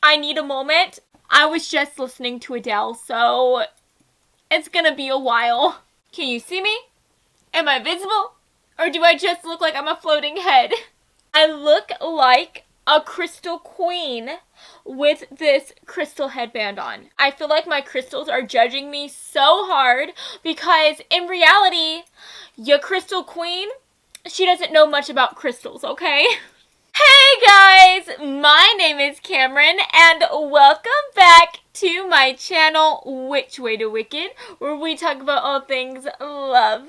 I need a moment. I was just listening to Adele, so it's gonna be a while. Can you see me? Am I visible? Or do I just look like I'm a floating head? I look like a crystal queen with this crystal headband on. I feel like my crystals are judging me so hard because in reality, your crystal queen, she doesn't know much about crystals, okay? Hey guys, my name is Cameron and welcome back to my channel, Which Way to Wicked, where we talk about all things love,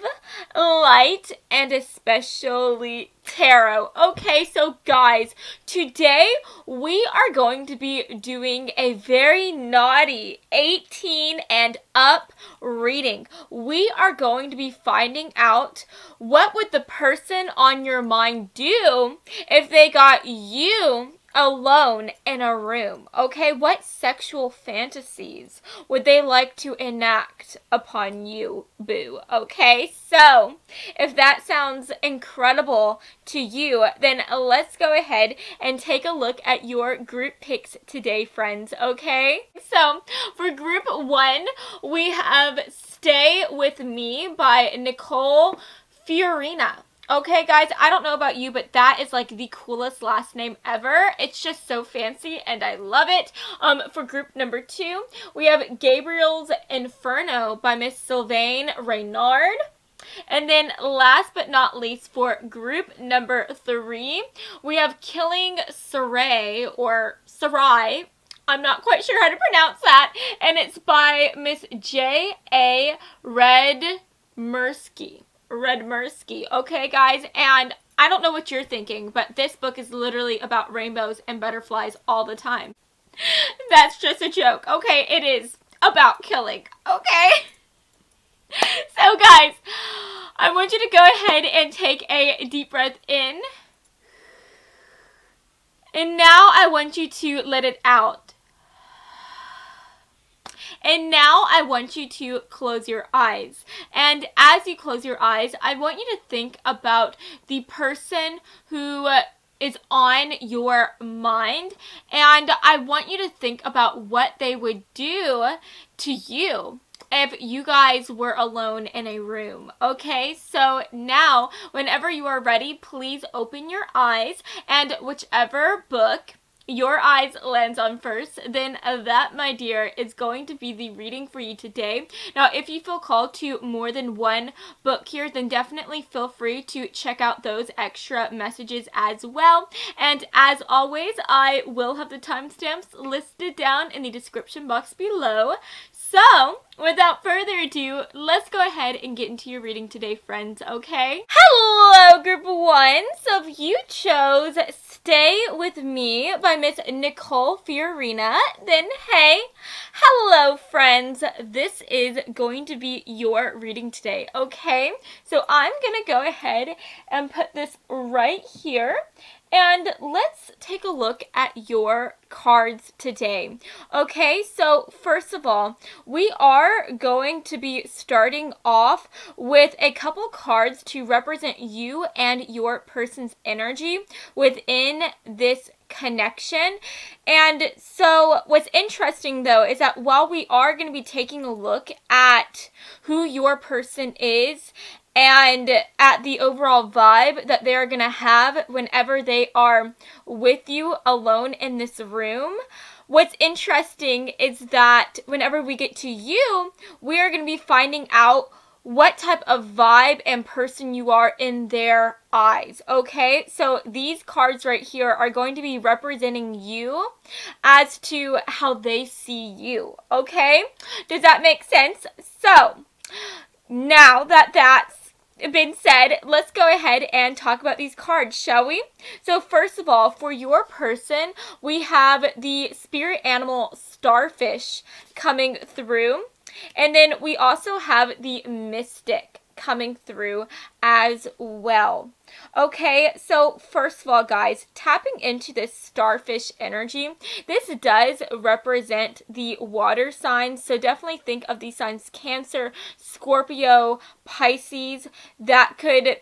light, and especially tarot. Okay, so guys, today we are going to be doing a very naughty 18 and up reading. We are going to be finding out what would the person on your mind do if they got you alone in a room. Okay, what sexual fantasies would they like to enact upon you, boo? Okay, so if that sounds incredible to you, then let's go ahead and take a look at your group picks today, friends. Okay, so for group 1 we have Stay With Me by Nicole Fiorina. Okay, guys, I don't know about you, but that is like the coolest last name ever. It's just so fancy, and I love it. For group number 2, we have Gabriel's Inferno by Miss Sylvain Reynard. And then last but not least, for group number 3, we have Killing SARAI, or SARAI. I'm not quite sure how to pronounce that. And it's by Miss J.A. Redmersky. Okay, guys, and I don't know what you're thinking, but this book is literally about rainbows and butterflies all the time. That's just a joke. Okay, it is about killing. Okay? So, guys, I want you to go ahead and take a deep breath in. And now I want you to let it out. And now I want you to close your eyes. And as you close your eyes, I want you to think about the person who is on your mind. And I want you to think about what they would do to you if you guys were alone in a room. Okay, so now whenever you are ready, please open your eyes, and whichever book your eyes lands on first, then that, my dear, is going to be the reading for you today. Now, if you feel called to more than one book here, then definitely feel free to check out those extra messages as well. And as always, I will have the timestamps listed down in the description box below. So, without further ado, let's go ahead and get into your reading today, friends, okay? Hello, group 1. So if you chose Stay With Me by Miss Nicole Fiorina, then hey, hello, friends. This is going to be your reading today, okay? So I'm gonna go ahead and put this right here. And let's take a look at your cards today. Okay, so first of all, we are going to be starting off with a couple cards to represent you and your person's energy within this connection. And so what's interesting though is that while we are going to be taking a look at who your person is and at the overall vibe that they're going to have whenever they are with you alone in this room, what's interesting is that whenever we get to you, we are going to be finding out what type of vibe and person you are in their eyes, okay? So these cards right here are going to be representing you as to how they see you, okay? Does that make sense? So, now that that's been said, let's go ahead and talk about these cards, shall we? So first of all, for your person, we have the spirit animal starfish coming through, and then we also have the mystic coming through as well. Okay, so first of all, guys, tapping into this starfish energy, this does represent the water signs, so definitely think of these signs: Cancer, Scorpio, Pisces. That could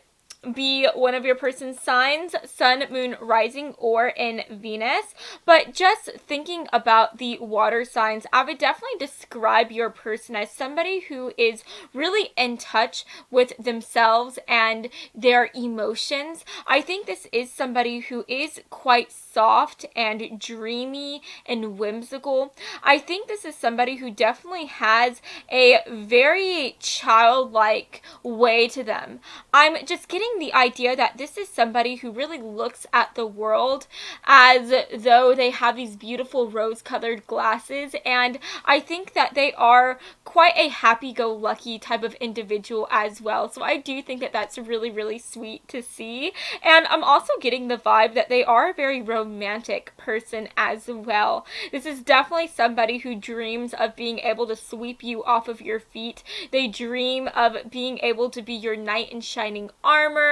be one of your person's signs, sun, moon, rising, or in Venus. But just thinking about the water signs, I would definitely describe your person as somebody who is really in touch with themselves and their emotions. I think this is somebody who is quite soft and dreamy and whimsical. I think this is somebody who definitely has a very childlike way to them. I'm just getting the idea that this is somebody who really looks at the world as though they have these beautiful rose-colored glasses, and I think that they are quite a happy-go-lucky type of individual as well. So I do think that that's really, really sweet to see. And I'm also getting the vibe that they are a very romantic person as well. This is definitely somebody who dreams of being able to sweep you off of your feet. They dream of being able to be your knight in shining armor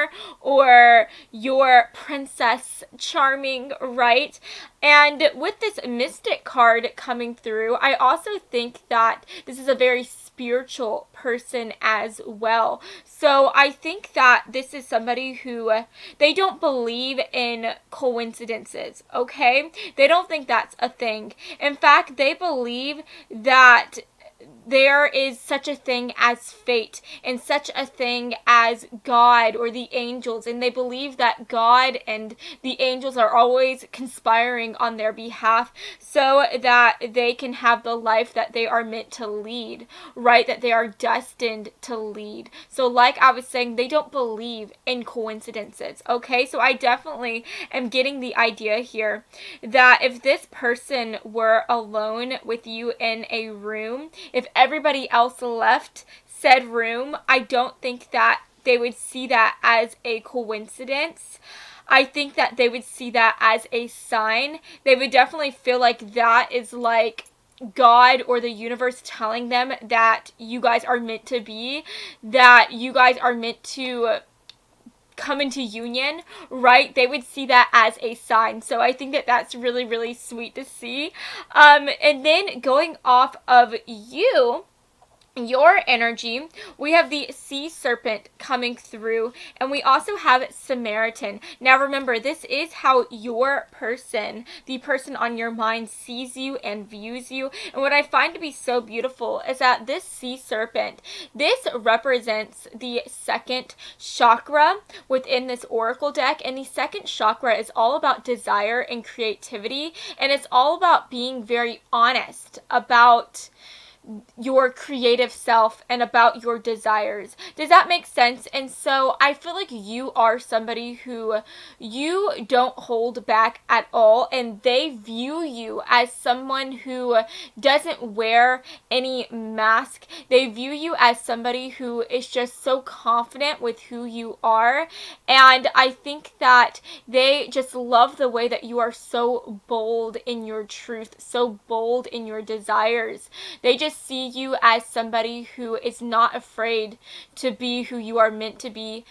or your princess charming, right? And with this Mystic card coming through, I also think that this is a very spiritual person as well. So I think that this is somebody who, they don't believe in coincidences, okay? They don't think that's a thing. In fact, they believe that there is such a thing as fate and such a thing as God or the angels, and they believe that God and the angels are always conspiring on their behalf so that they can have the life that they are meant to lead, right? That they are destined to lead. So like I was saying, they don't believe in coincidences, okay? So I definitely am getting the idea here that if this person were alone with you in a room, if everybody else left said room, I don't think that they would see that as a coincidence. I think that they would see that as a sign. They would definitely feel like that is like God or the universe telling them that you guys are meant to be, that you guys are meant to come into union, right? They would see that as a sign. So I think that that's really, really sweet to see. And then going off of your energy, we have the sea serpent coming through, and we also have Samaritan. Now remember, this is how your person, the person on your mind, sees you and views you. And what I find to be so beautiful is that this sea serpent, this represents the second chakra within this oracle deck, and the second chakra is all about desire and creativity, and it's all about being very honest about your creative self and about your desires. Does that make sense? And so I feel like you are somebody who you don't hold back at all, and they view you as someone who doesn't wear any mask. They view you as somebody who is just so confident with who you are, and I think that they just love the way that you are so bold in your truth, so bold in your desires. They just see you as somebody who is not afraid to be who you are meant to be,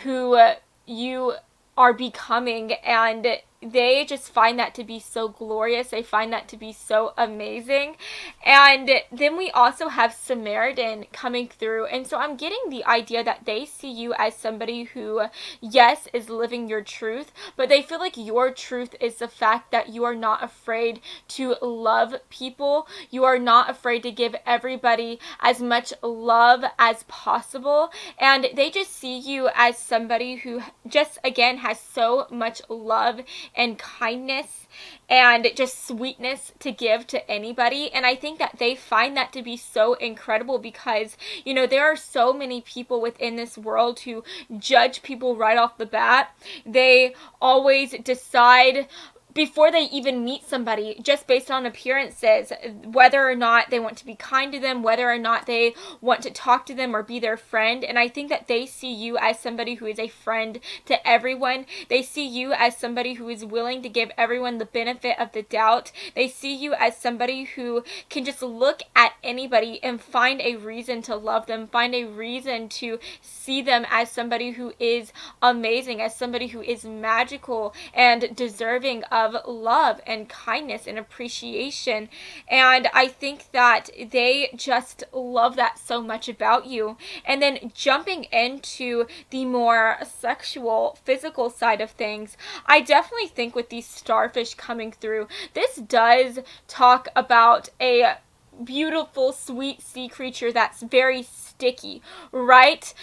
who you are becoming, and they just find that to be so glorious. They find that to be so amazing. And then we also have Samaritan coming through, and so I'm getting the idea that they see you as somebody who, yes, is living your truth, but they feel like your truth is the fact that you are not afraid to love people. You are not afraid to give everybody as much love as possible, and they just see you as somebody who just, again, has so much love and kindness and just sweetness to give to anybody. And I think that they find that to be so incredible because, you know, there are so many people within this world who judge people right off the bat. They always decide before they even meet somebody, just based on appearances, whether or not they want to be kind to them, whether or not they want to talk to them or be their friend. And I think that they see you as somebody who is a friend to everyone. They see you as somebody who is willing to give everyone the benefit of the doubt. They see you as somebody who can just look at anybody and find a reason to love them, find a reason to see them as somebody who is amazing, as somebody who is magical and deserving of of love and kindness and appreciation. And I think that they just love that so much about you. And then jumping into the more sexual, physical side of things, I definitely think with these starfish coming through, this does talk about a beautiful, sweet sea creature that's very sticky, right?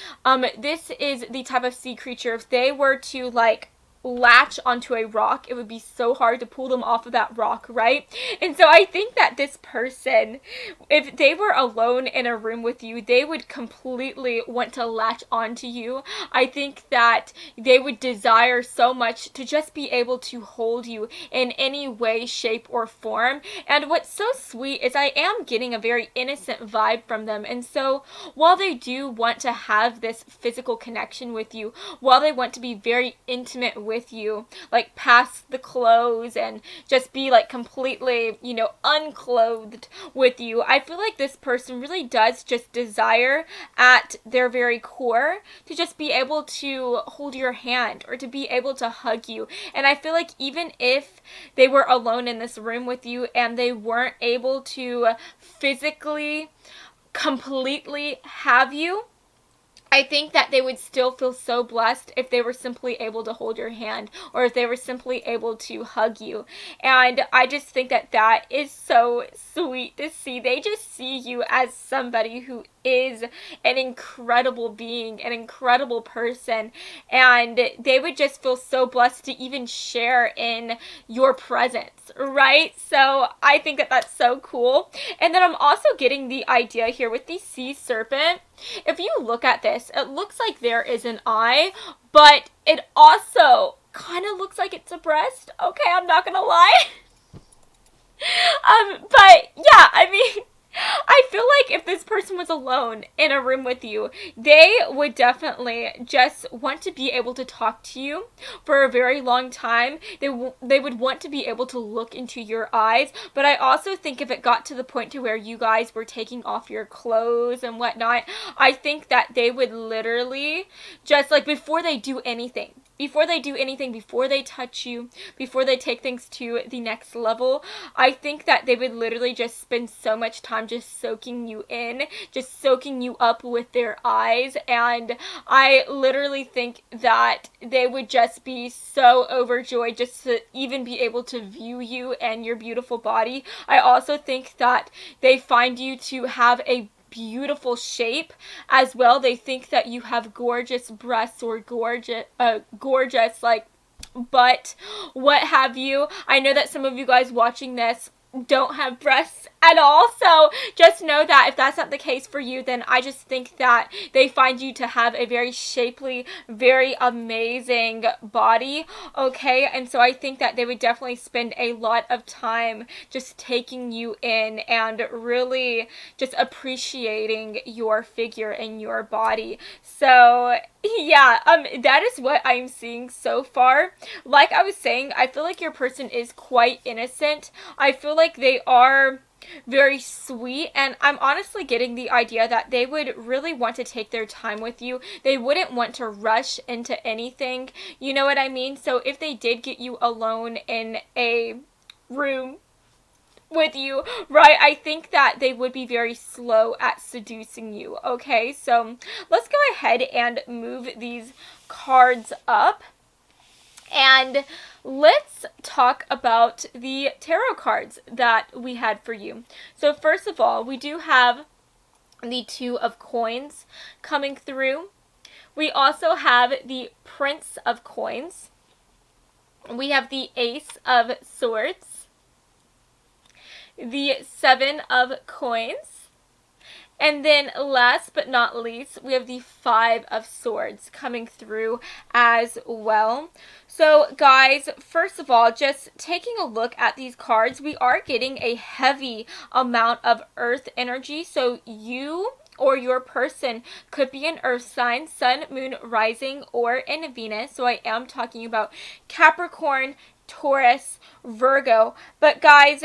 This is the type of sea creature, if they were to like latch onto a rock, it would be so hard to pull them off of that rock, right? And so I think that this person, if they were alone in a room with you, they would completely want to latch onto you. I think that they would desire so much to just be able to hold you in any way, shape, or form. And what's so sweet is I am getting a very innocent vibe from them. And so while they do want to have this physical connection with you, while they want to be very intimate with you, like past the clothes and just be like completely, unclothed with you, I feel like this person really does just desire at their very core to just be able to hold your hand or to be able to hug you. And I feel like even if they were alone in this room with you and they weren't able to physically completely have you, I think that they would still feel so blessed if they were simply able to hold your hand or if they were simply able to hug you. And I just think that that is so sweet to see. They just see you as somebody who is an incredible being, an incredible person, and they would just feel so blessed to even share in your presence, right? So I think that that's so cool. And then I'm also getting the idea here with the sea serpent. If you look at this, it looks like there is an eye, but it also kind of looks like it's a breast. Okay, I'm not gonna lie. But yeah, I mean, I feel like if this person was alone in a room with you, they would definitely just want to be able to talk to you for a very long time. They would want to be able to look into your eyes. But I also think if it got to the point to where you guys were taking off your clothes and whatnot, I think that they would literally just like before they do anything, before they touch you, before they take things to the next level, I think that they would literally just spend so much time just soaking you in, just soaking you up with their eyes. And I literally think that they would just be so overjoyed just to even be able to view you and your beautiful body. I also think that they find you to have a beautiful shape as well. They think that you have gorgeous breasts or gorgeous like butt, what have you. I know that some of you guys watching this don't have breasts at all, so just know that if that's not the case for you, then I just think that they find you to have a very shapely, very amazing body, okay? And so I think that they would definitely spend a lot of time just taking you in and really just appreciating your figure and your body. So yeah, that is what I'm seeing so far. Like I was saying, I feel like your person is quite innocent. I feel like they are very sweet, and I'm honestly getting the idea that they would really want to take their time with you. They wouldn't want to rush into anything, you know what I mean? So if they did get you alone in a room with you, right, I think that they would be very slow at seducing you, okay? So let's go ahead and move these cards up. And let's talk about the tarot cards that we had for you. So first of all, we do have the Two of Coins coming through. We also have the Prince of Coins. We have the Ace of Swords. The Seven of Coins. And then last but not least, we have the Five of Swords coming through as well. So guys, first of all, just taking a look at these cards, we are getting a heavy amount of earth energy. So you or your person could be an earth sign, sun, moon, rising, or in Venus. So I am talking about Capricorn, Taurus, Virgo. But guys,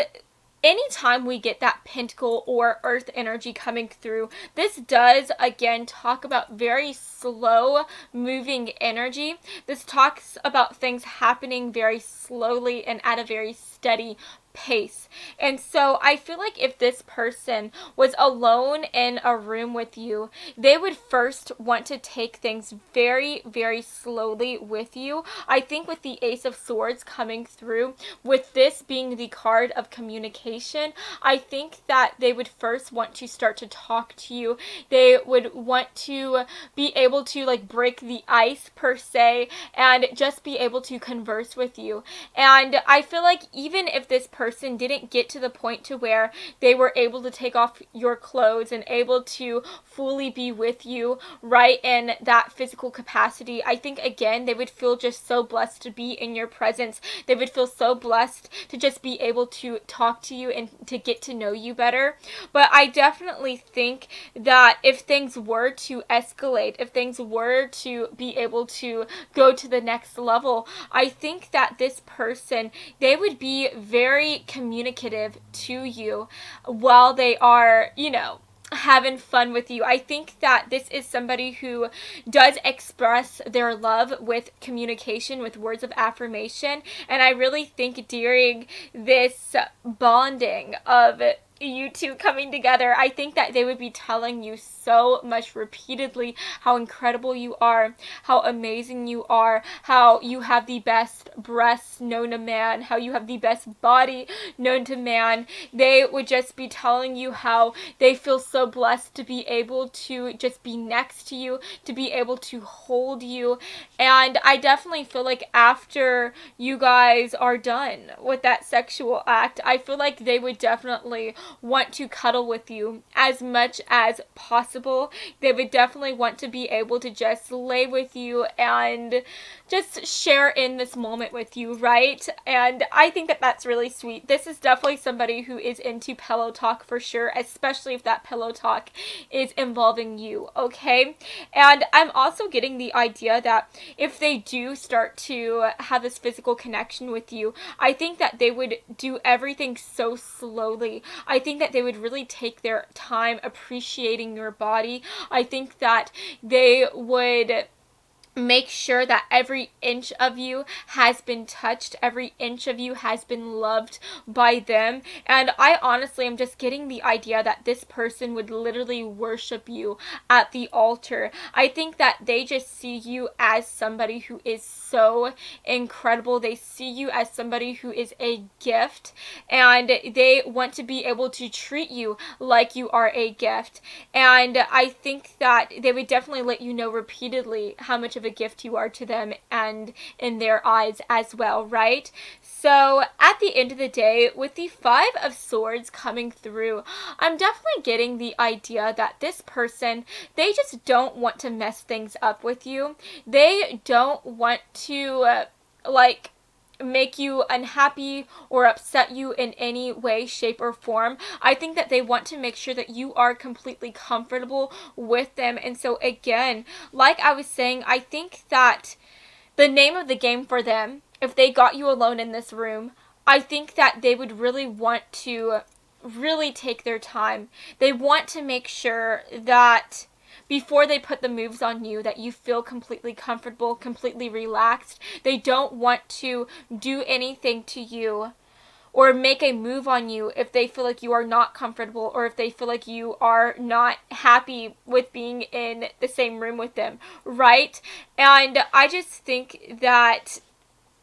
anytime we get that pentacle or earth energy coming through, this does again talk about very slow moving energy. This talks about things happening very slowly and at a very steady pace. And so I feel like if this person was alone in a room with you, they would first want to take things very, very slowly with you. I think with the Ace of Swords coming through, with this being the card of communication, I think that they would first want to start to talk to you. They would want to be able to like break the ice per se and just be able to converse with you. And I feel like even if this person didn't get to the point to where they were able to take off your clothes and able to fully be with you right in that physical capacity, I think again they would feel just so blessed to be in your presence. They would feel so blessed to just be able to talk to you and to get to know you better. But I definitely think that if things were to escalate, if things were to be able to go to the next level, I think that this person, they would be very communicative to you while they are, having fun with you. I think that this is somebody who does express their love with communication, with words of affirmation. And I really think during this bonding of you two coming together, I think that they would be telling you so much repeatedly how incredible you are, how amazing you are, how you have the best breasts known to man, how you have the best body known to man. They would just be telling you how they feel so blessed to be able to just be next to you, to be able to hold you. And I definitely feel like after you guys are done with that sexual act, I feel like they would definitely want to cuddle with you as much as possible. They would definitely want to be able to just lay with you and just share in this moment with you, right? And I think that that's really sweet. This is definitely somebody who is into pillow talk for sure, especially if that pillow talk is involving you, okay? And I'm also getting the idea that if they do start to have this physical connection with you, I think that they would do everything so slowly. I think that they would really take their time appreciating your body. I think that they would make sure that every inch of you has been touched, every inch of you has been loved by them. And I honestly am just getting the idea that this person would literally worship you at the altar. I think that they just see you as somebody who is so incredible. They see you as somebody who is a gift, and they want to be able to treat you like you are a gift. And I think that they would definitely let you know repeatedly how much of a gift you are to them and in their eyes as well, right? So at the end of the day, with the Five of Swords coming through, I'm definitely getting the idea that this person, they just don't want to mess things up with you. They don't want to make you unhappy or upset you in any way, shape, or form. I think that they want to make sure that you are completely comfortable with them. And so again, like I was saying, I think that the name of the game for them, if they got you alone in this room, I think that they would really want to really take their time. They want to make sure that before they put the moves on you, that you feel completely comfortable, completely relaxed. They don't want to do anything to you or make a move on you if they feel like you are not comfortable or if they feel like you are not happy with being in the same room with them, right? And I just think that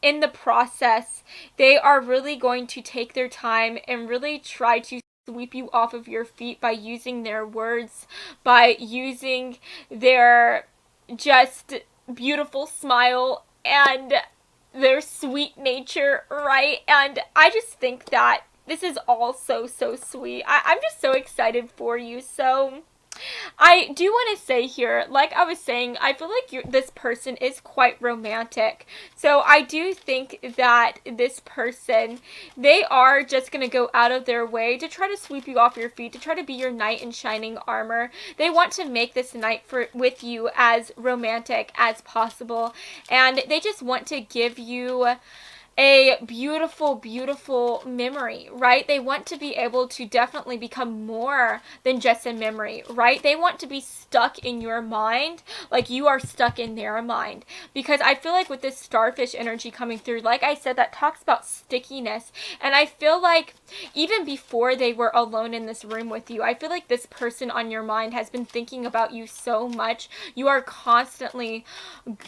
in the process, they are really going to take their time and really try to sweep you off of your feet by using their words, by using their just beautiful smile and their sweet nature, right? And I just think that this is all so sweet. I'm just so excited for you. So I do want to say here, like I was saying, I feel like this person is quite romantic. So I do think that this person, they are just going to go out of their way to try to sweep you off your feet, to try to be your knight in shining armor. They want to make this night with you as romantic as possible. And they just want to give you a beautiful, beautiful memory, right? They want to be able to definitely become more than just a memory, right? They want to be stuck in your mind like you are stuck in their mind. Because I feel like with this starfish energy coming through, like I said, that talks about stickiness. And I feel like even before they were alone in this room with you, I feel like this person on your mind has been thinking about you so much. You are constantly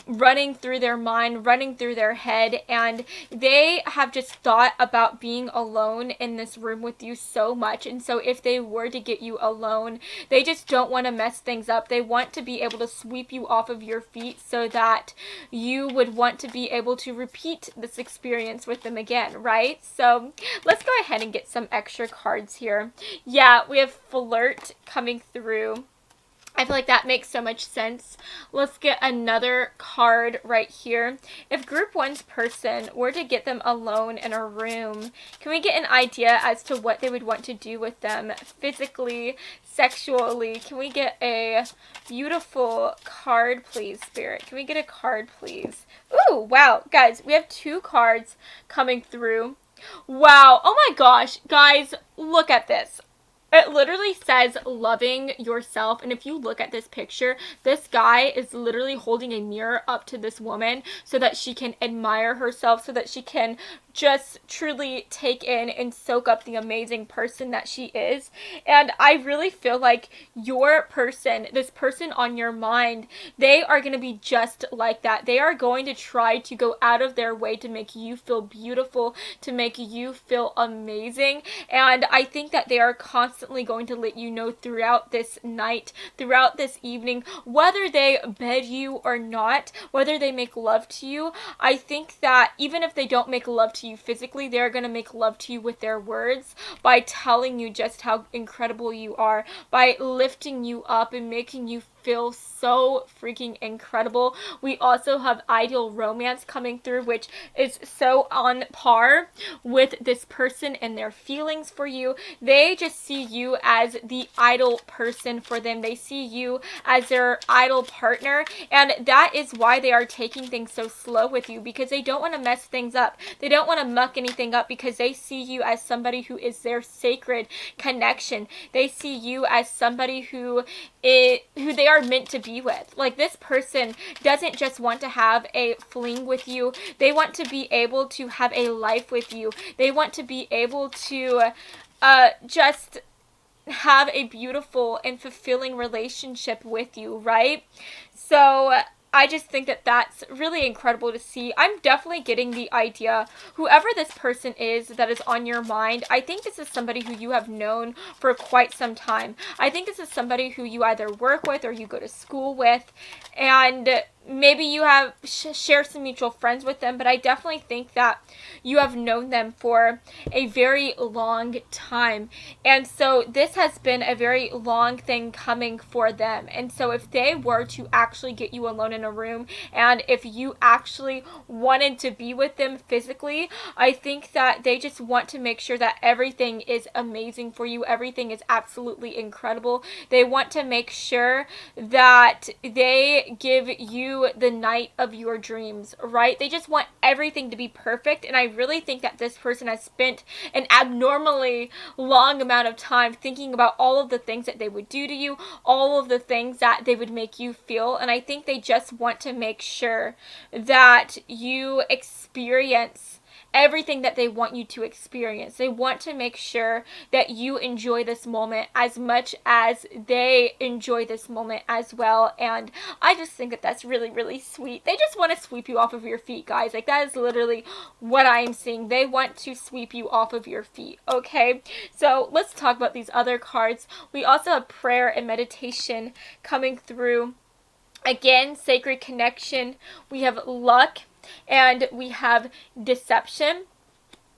running through their mind, running through their head, and they have just thought about being alone in this room with you so much. And so if they were to get you alone, they just don't want to mess things up. They want to be able to sweep you off of your feet so that you would want to be able to repeat this experience with them again, right? So let's go ahead and get some extra cards here. Yeah, we have flirt coming through. I feel like that makes so much sense. Let's get another card right here. If group one's person were to get them alone in a room, can we get an idea as to what they would want to do with them physically, sexually? Can we get a beautiful card, please, Spirit? Can we get a card, please? Ooh, wow. Guys, we have 2 cards coming through. Wow. Oh my gosh. Guys, look at this. It literally says loving yourself, and if you look at this picture, this guy is literally holding a mirror up to this woman so that she can admire herself, so that she can just truly take in and soak up the amazing person that she is. And I really feel like your person, this person on your mind, they are going to be just like that. They are going to try to go out of their way to make you feel beautiful, to make you feel amazing. And I think that they are constantly going to let you know throughout this night, throughout this evening, whether they bed you or not, whether they make love to you. I think that even if they don't make love to you physically, they're going to make love to you with their words, by telling you just how incredible you are, by lifting you up and making you feel so freaking incredible. We also have ideal romance coming through, which is so on par with this person and their feelings for you. They just see you as the ideal person for them. They see you as their ideal partner, and that is why they are taking things so slow with you, because they don't want to mess things up. They don't want to muck anything up, because they see you as somebody who is their sacred connection. They see you as somebody who they are meant to be with. Like, this person doesn't just want to have a fling with you. They want to be able to have a life with you. They want to be able to just have a beautiful and fulfilling relationship with you, right? So I just think that that's really incredible to see. I'm definitely getting the idea, whoever this person is that is on your mind, I think this is somebody who you have known for quite some time. I think this is somebody who you either work with or you go to school with, and maybe you have share some mutual friends with them, but I definitely think that you have known them for a very long time. And so this has been a very long thing coming for them. And so if they were to actually get you alone in a room, and if you actually wanted to be with them physically, I think that they just want to make sure that everything is amazing for you. Everything is absolutely incredible. They want to make sure that they give you the night of your dreams, right? They just want everything to be perfect, and I really think that this person has spent an abnormally long amount of time thinking about all of the things that they would do to you, all of the things that they would make you feel, and I think they just want to make sure that you experience everything that they want you to experience. They want to make sure that you enjoy this moment as much as they enjoy this moment as well. And I just think that that's really, really sweet. They just want to sweep you off of your feet, guys. Like, that is literally what I'm seeing. They want to sweep you off of your feet, okay? So let's talk about these other cards. We also have prayer and meditation coming through. Again, sacred connection. We have luck. And we have deception.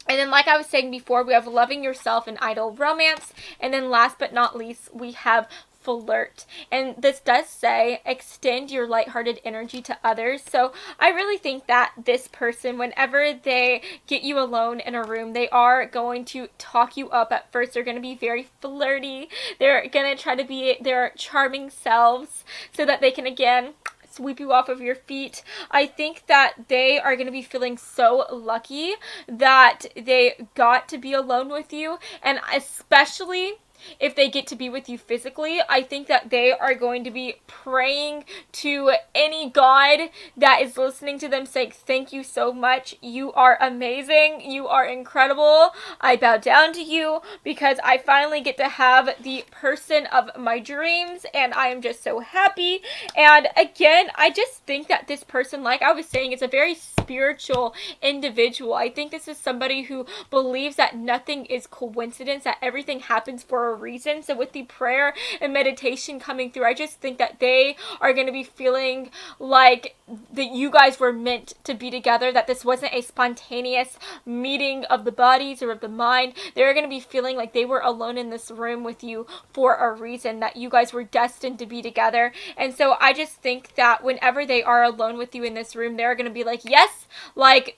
And then, like I was saying before, we have loving yourself and ideal romance. And then last but not least, we have flirt. And this does say extend your lighthearted energy to others. So I really think that this person, whenever they get you alone in a room, they are going to talk you up at first. They're going to be very flirty. They're going to try to be their charming selves so that they can, again, sweep you off of your feet. I think that they are going to be feeling so lucky that they got to be alone with you, and especially if they get to be with you physically, I think that they are going to be praying to any God that is listening to them, saying, thank you so much. You are amazing. You are incredible. I bow down to you because I finally get to have the person of my dreams, and I am just so happy. And again, I just think that this person, like I was saying, is a very spiritual individual. I think this is somebody who believes that nothing is coincidence, that everything happens for a reason. So with the prayer and meditation coming through, I just think that they are going to be feeling like that you guys were meant to be together, that this wasn't a spontaneous meeting of the bodies or of the mind. They're going to be feeling like they were alone in this room with you for a reason, that you guys were destined to be together. And so I just think that whenever they are alone with you in this room, they're going to be like, yes, like,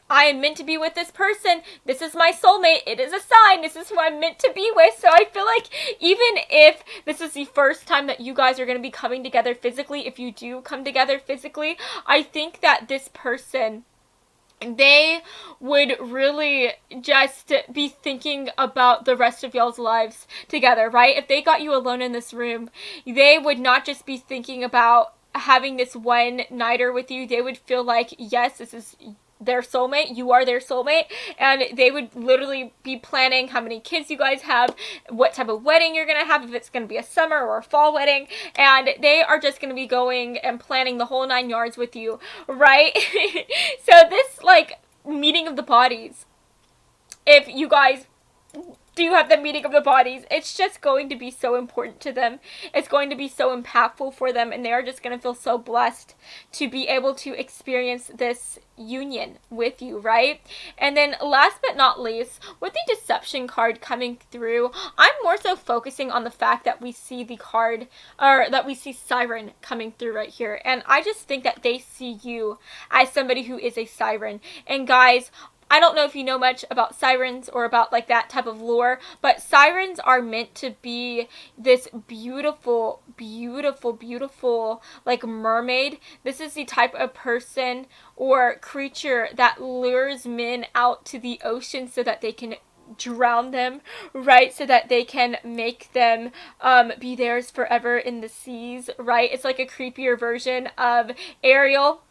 I am meant to be with this person. This is my soulmate. It is a sign. This is who I'm meant to be with. So I feel like even if this is the first time that you guys are going to be coming together physically, if you do come together physically, I think that this person, they would really just be thinking about the rest of y'all's lives together, right? If they got you alone in this room, they would not just be thinking about having this one nighter with you. They would feel like, yes, this is their soulmate, you are their soulmate, and they would literally be planning how many kids you guys have, what type of wedding you're gonna have, if it's gonna be a summer or a fall wedding, and they are just gonna be going and planning the whole 9 yards with you, right? So this, like, meeting of the bodies, if you guys do have the meeting of the bodies, it's just going to be so important to them. It's going to be so impactful for them, and they are just going to feel so blessed to be able to experience this union with you, right? And then last but not least, with the deception card coming through, I'm more so focusing on the fact that we see the card, or that we see Siren coming through right here. And I just think that they see you as somebody who is a siren. And guys, I don't know if you know much about sirens or about like that type of lore, but sirens are meant to be this beautiful, beautiful, beautiful like mermaid. This is the type of person or creature that lures men out to the ocean so that they can drown them, right? So that they can make them be theirs forever in the seas, right? It's like a creepier version of Ariel,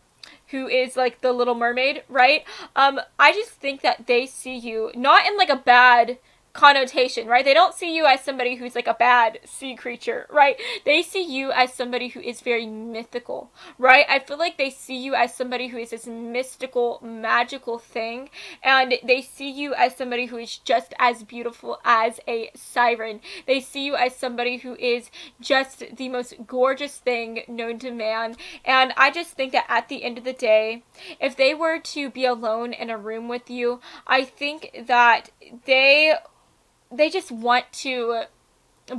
who is like the Little Mermaid, right? I just think that they see you not in like a bad connotation, right? They don't see you as somebody who's like a bad sea creature, right? They see you as somebody who is very mythical, right? I feel like they see you as somebody who is this mystical, magical thing, and they see you as somebody who is just as beautiful as a siren. They see you as somebody who is just the most gorgeous thing known to man, and I just think that at the end of the day, if they were to be alone in a room with you, I think that they just want to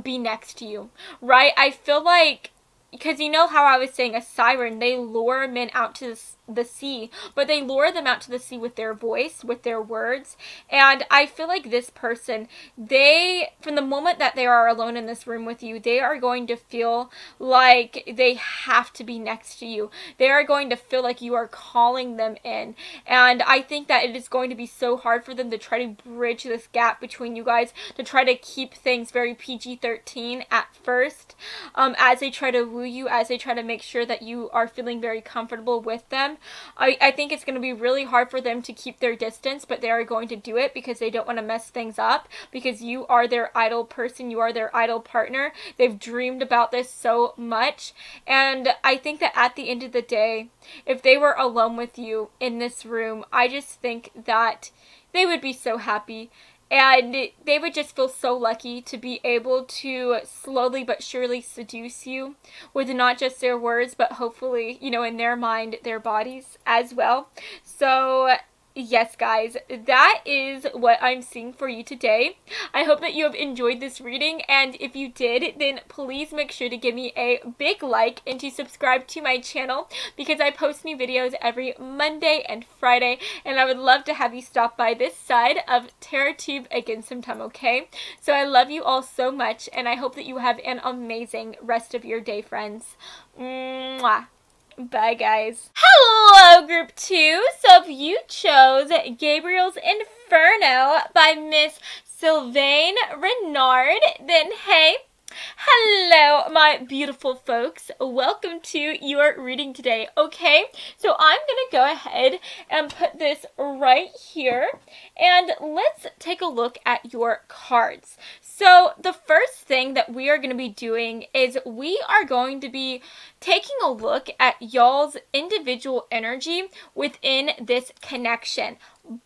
be next to you, right? I feel like, because you know how I was saying a siren, they lure men out to the sea, but they lure them out to the sea with their voice, with their words. And I feel like this person, they, from the moment that they are alone in this room with you, they are going to feel like they have to be next to you. They are going to feel like you are calling them in. And I think that it is going to be so hard for them to try to bridge this gap between you guys, to try to keep things very PG-13 at first, as they try to woo you, as they try to make sure that you are feeling very comfortable with them. I think it's going to be really hard for them to keep their distance, but they are going to do it because they don't want to mess things up, because you are their idol person, you are their idol partner. They've dreamed about this so much, and I think that at the end of the day, if they were alone with you in this room, I just think that they would be so happy. And they would just feel so lucky to be able to slowly but surely seduce you with not just their words, but hopefully, you know, in their mind, their bodies as well. So yes, guys, that is what I'm seeing for you today. I hope that you have enjoyed this reading, and if you did, then please make sure to give me a big like and to subscribe to my channel, because I post new videos every Monday and Friday, and I would love to have you stop by this side of TerraTube again sometime, okay? So I love you all so much, and I hope that you have an amazing rest of your day, friends. Mwah. Bye, guys. Hello, Group 2. So if you chose Gabriel's Inferno by Miss Sylvain Renard, then hey, hello, my beautiful folks. Welcome to your reading today, okay? So I'm going to go ahead and put this right here, and let's take a look at your cards. So the first thing that we are going to be doing is we are going to be taking a look at y'all's individual energy within this connection.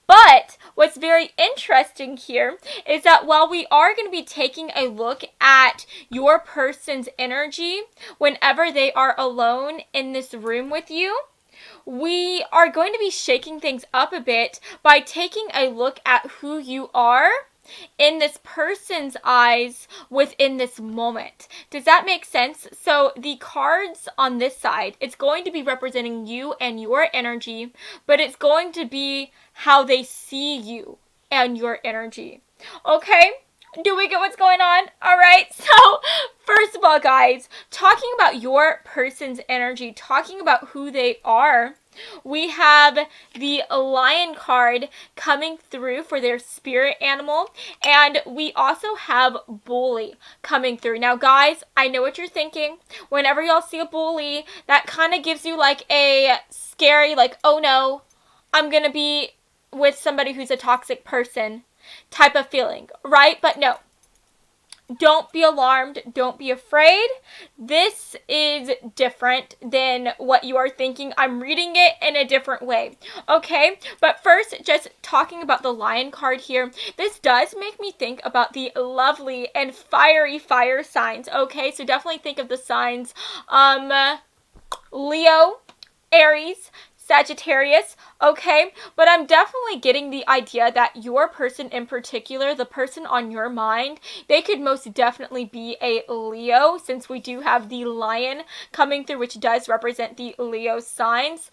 But what's very interesting here is that while we are going to be taking a look at your person's energy whenever they are alone in this room with you, we are going to be shaking things up a bit by taking a look at who you are in this person's eyes within this moment. Does that make sense? So the cards on this side, it's going to be representing you and your energy, but it's going to be how they see you and your energy. Okay? Do we get what's going on? All right. So first of all, guys, talking about your person's energy, talking about who they are, we have the lion card coming through for their spirit animal, and we also have bully coming through. Now, guys, I know what you're thinking. Whenever y'all see a bully, that kind of gives you like a scary, like, oh no, I'm going to be with somebody who's a toxic person type of feeling, right? But no. Don't be alarmed. Don't be afraid. This is different than what you are thinking. I'm reading it in a different way. Okay? But first, just talking about the lion card here, this does make me think about the lovely and fiery fire signs. Okay? So definitely think of the signs Leo, Aries, Sagittarius, okay? But I'm definitely getting the idea that your person in particular, the person on your mind, they could most definitely be a Leo, since we do have the lion coming through, which does represent the Leo signs.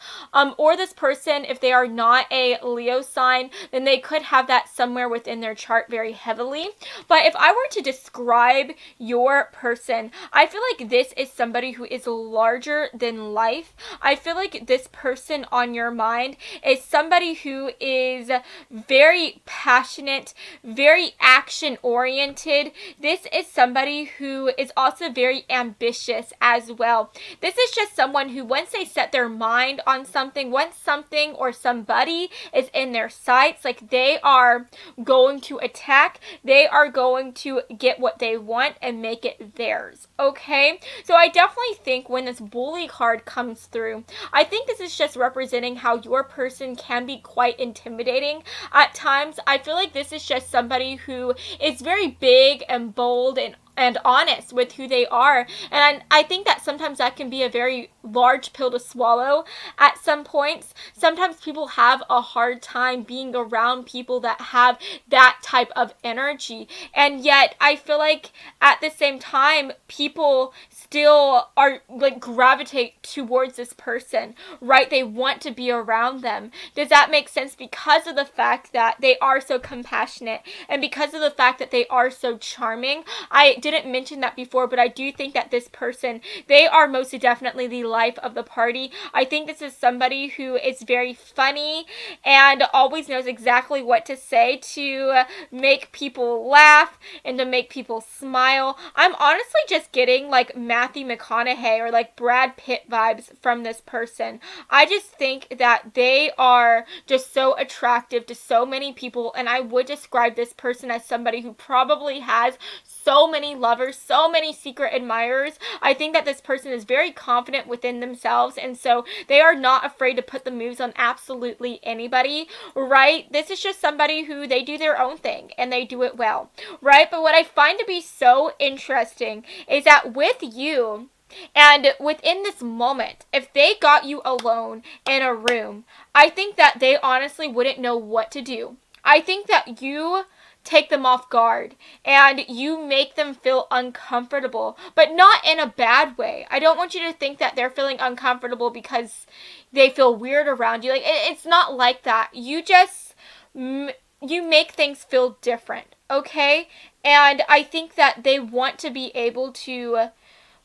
Or this person, if they are not a Leo sign, then they could have that somewhere within their chart very heavily. But if I were to describe your person, I feel like this is somebody who is larger than life. I feel like this person on your mind is somebody who is very passionate, very action oriented. This is somebody who is also very ambitious as well. This is just someone who, once they set their mind on something, once something or somebody is in their sights, like, they are going to attack, they are going to get what they want and make it theirs. Okay? So I definitely think when this bully card comes through, I think this is just representing how your person can be quite intimidating at times. I feel like this is just somebody who is very big and bold and honest with who they are. And I think that sometimes that can be a very large pill to swallow at some points. Sometimes people have a hard time being around people that have that type of energy. And yet I feel like at the same time, people still are like gravitate towards this person, right? They want to be around them. Does that make sense? Because of the fact that they are so compassionate and because of the fact that they are so charming. I didn't mention that before, but I do think that this person, they are most definitely the life of the party. I think this is somebody who is very funny and always knows exactly what to say to make people laugh and to make people smile. I'm honestly just getting like Matthew McConaughey or like Brad Pitt vibes from this person. I just think that they are just so attractive to so many people, and I would describe this person as somebody who probably has so many lovers, so many secret admirers. I think that this person is very confident within themselves, and so they are not afraid to put the moves on absolutely anybody, right? This is just somebody who, they do their own thing and they do it well, right? But what I find to be so interesting is that with you, and within this moment, if they got you alone in a room, I think that they honestly wouldn't know what to do. I think that you take them off guard and you make them feel uncomfortable, but not in a bad way. I don't want you to think that they're feeling uncomfortable because they feel weird around you. Like, it's not like that. You just, you make things feel different, okay? And I think that they want to be able to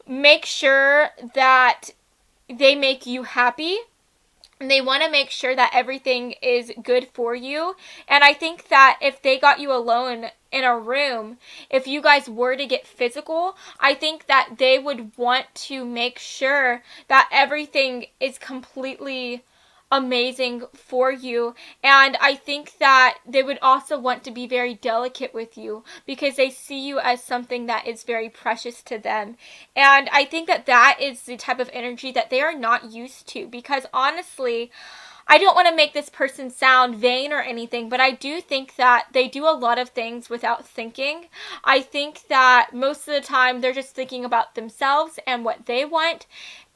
make sure that they make you happy. And they want to make sure that everything is good for you. And I think that if they got you alone in a room, if you guys were to get physical, I think that they would want to make sure that everything is completely amazing for you. And I think that they would also want to be very delicate with you because they see you as something that is very precious to them. And I think that that is the type of energy that they are not used to, because honestly, I don't want to make this person sound vain or anything, but I do think that they do a lot of things without thinking. I think that most of the time they're just thinking about themselves and what they want.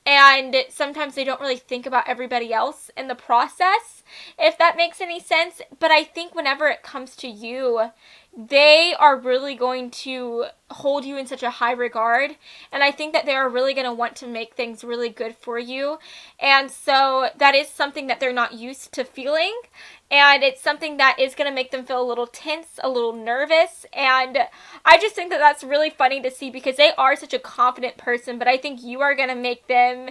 And sometimes they don't really think about everybody else in the process, if that makes any sense. But I think whenever it comes to you, they are really going to hold you in such a high regard. And I think that they are really going to want to make things really good for you. And so that is something that they're not used to feeling. And it's something that is going to make them feel a little tense, a little nervous. And I just think that that's really funny to see because they are such a confident person. But I think you are going to make them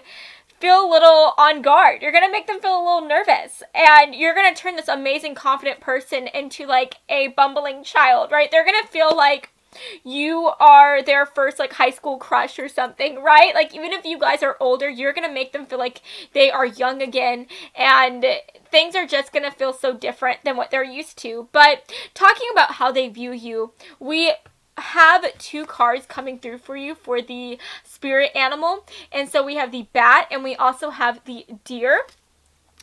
feel a little on guard. You're going to make them feel a little nervous. And you're going to turn this amazing, confident person into like a bumbling child, right? They're going to feel like you are their first like high school crush or something, right? Like even if you guys are older, you're going to make them feel like they are young again, and things are just going to feel so different than what they're used to. But talking about how they view you, we have 2 cards coming through for you for the spirit animal. And so we have the bat and we also have the deer.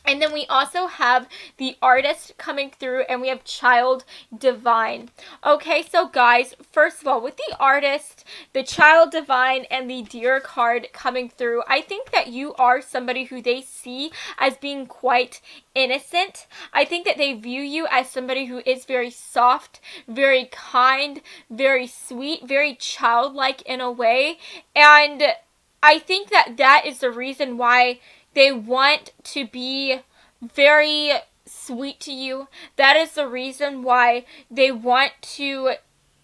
And then we also have the artist coming through, and we have child divine. Okay, so guys, first of all, with the artist, the child divine, and the deer card coming through, I think that you are somebody who they see as being quite innocent. I think that they view you as somebody who is very soft, very kind, very sweet, very childlike in a way. And I think that that is the reason why they want to be very sweet to you. That is the reason why they want to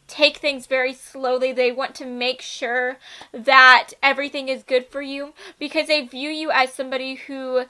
take things very slowly. They want to make sure that everything is good for you because they view you as somebody who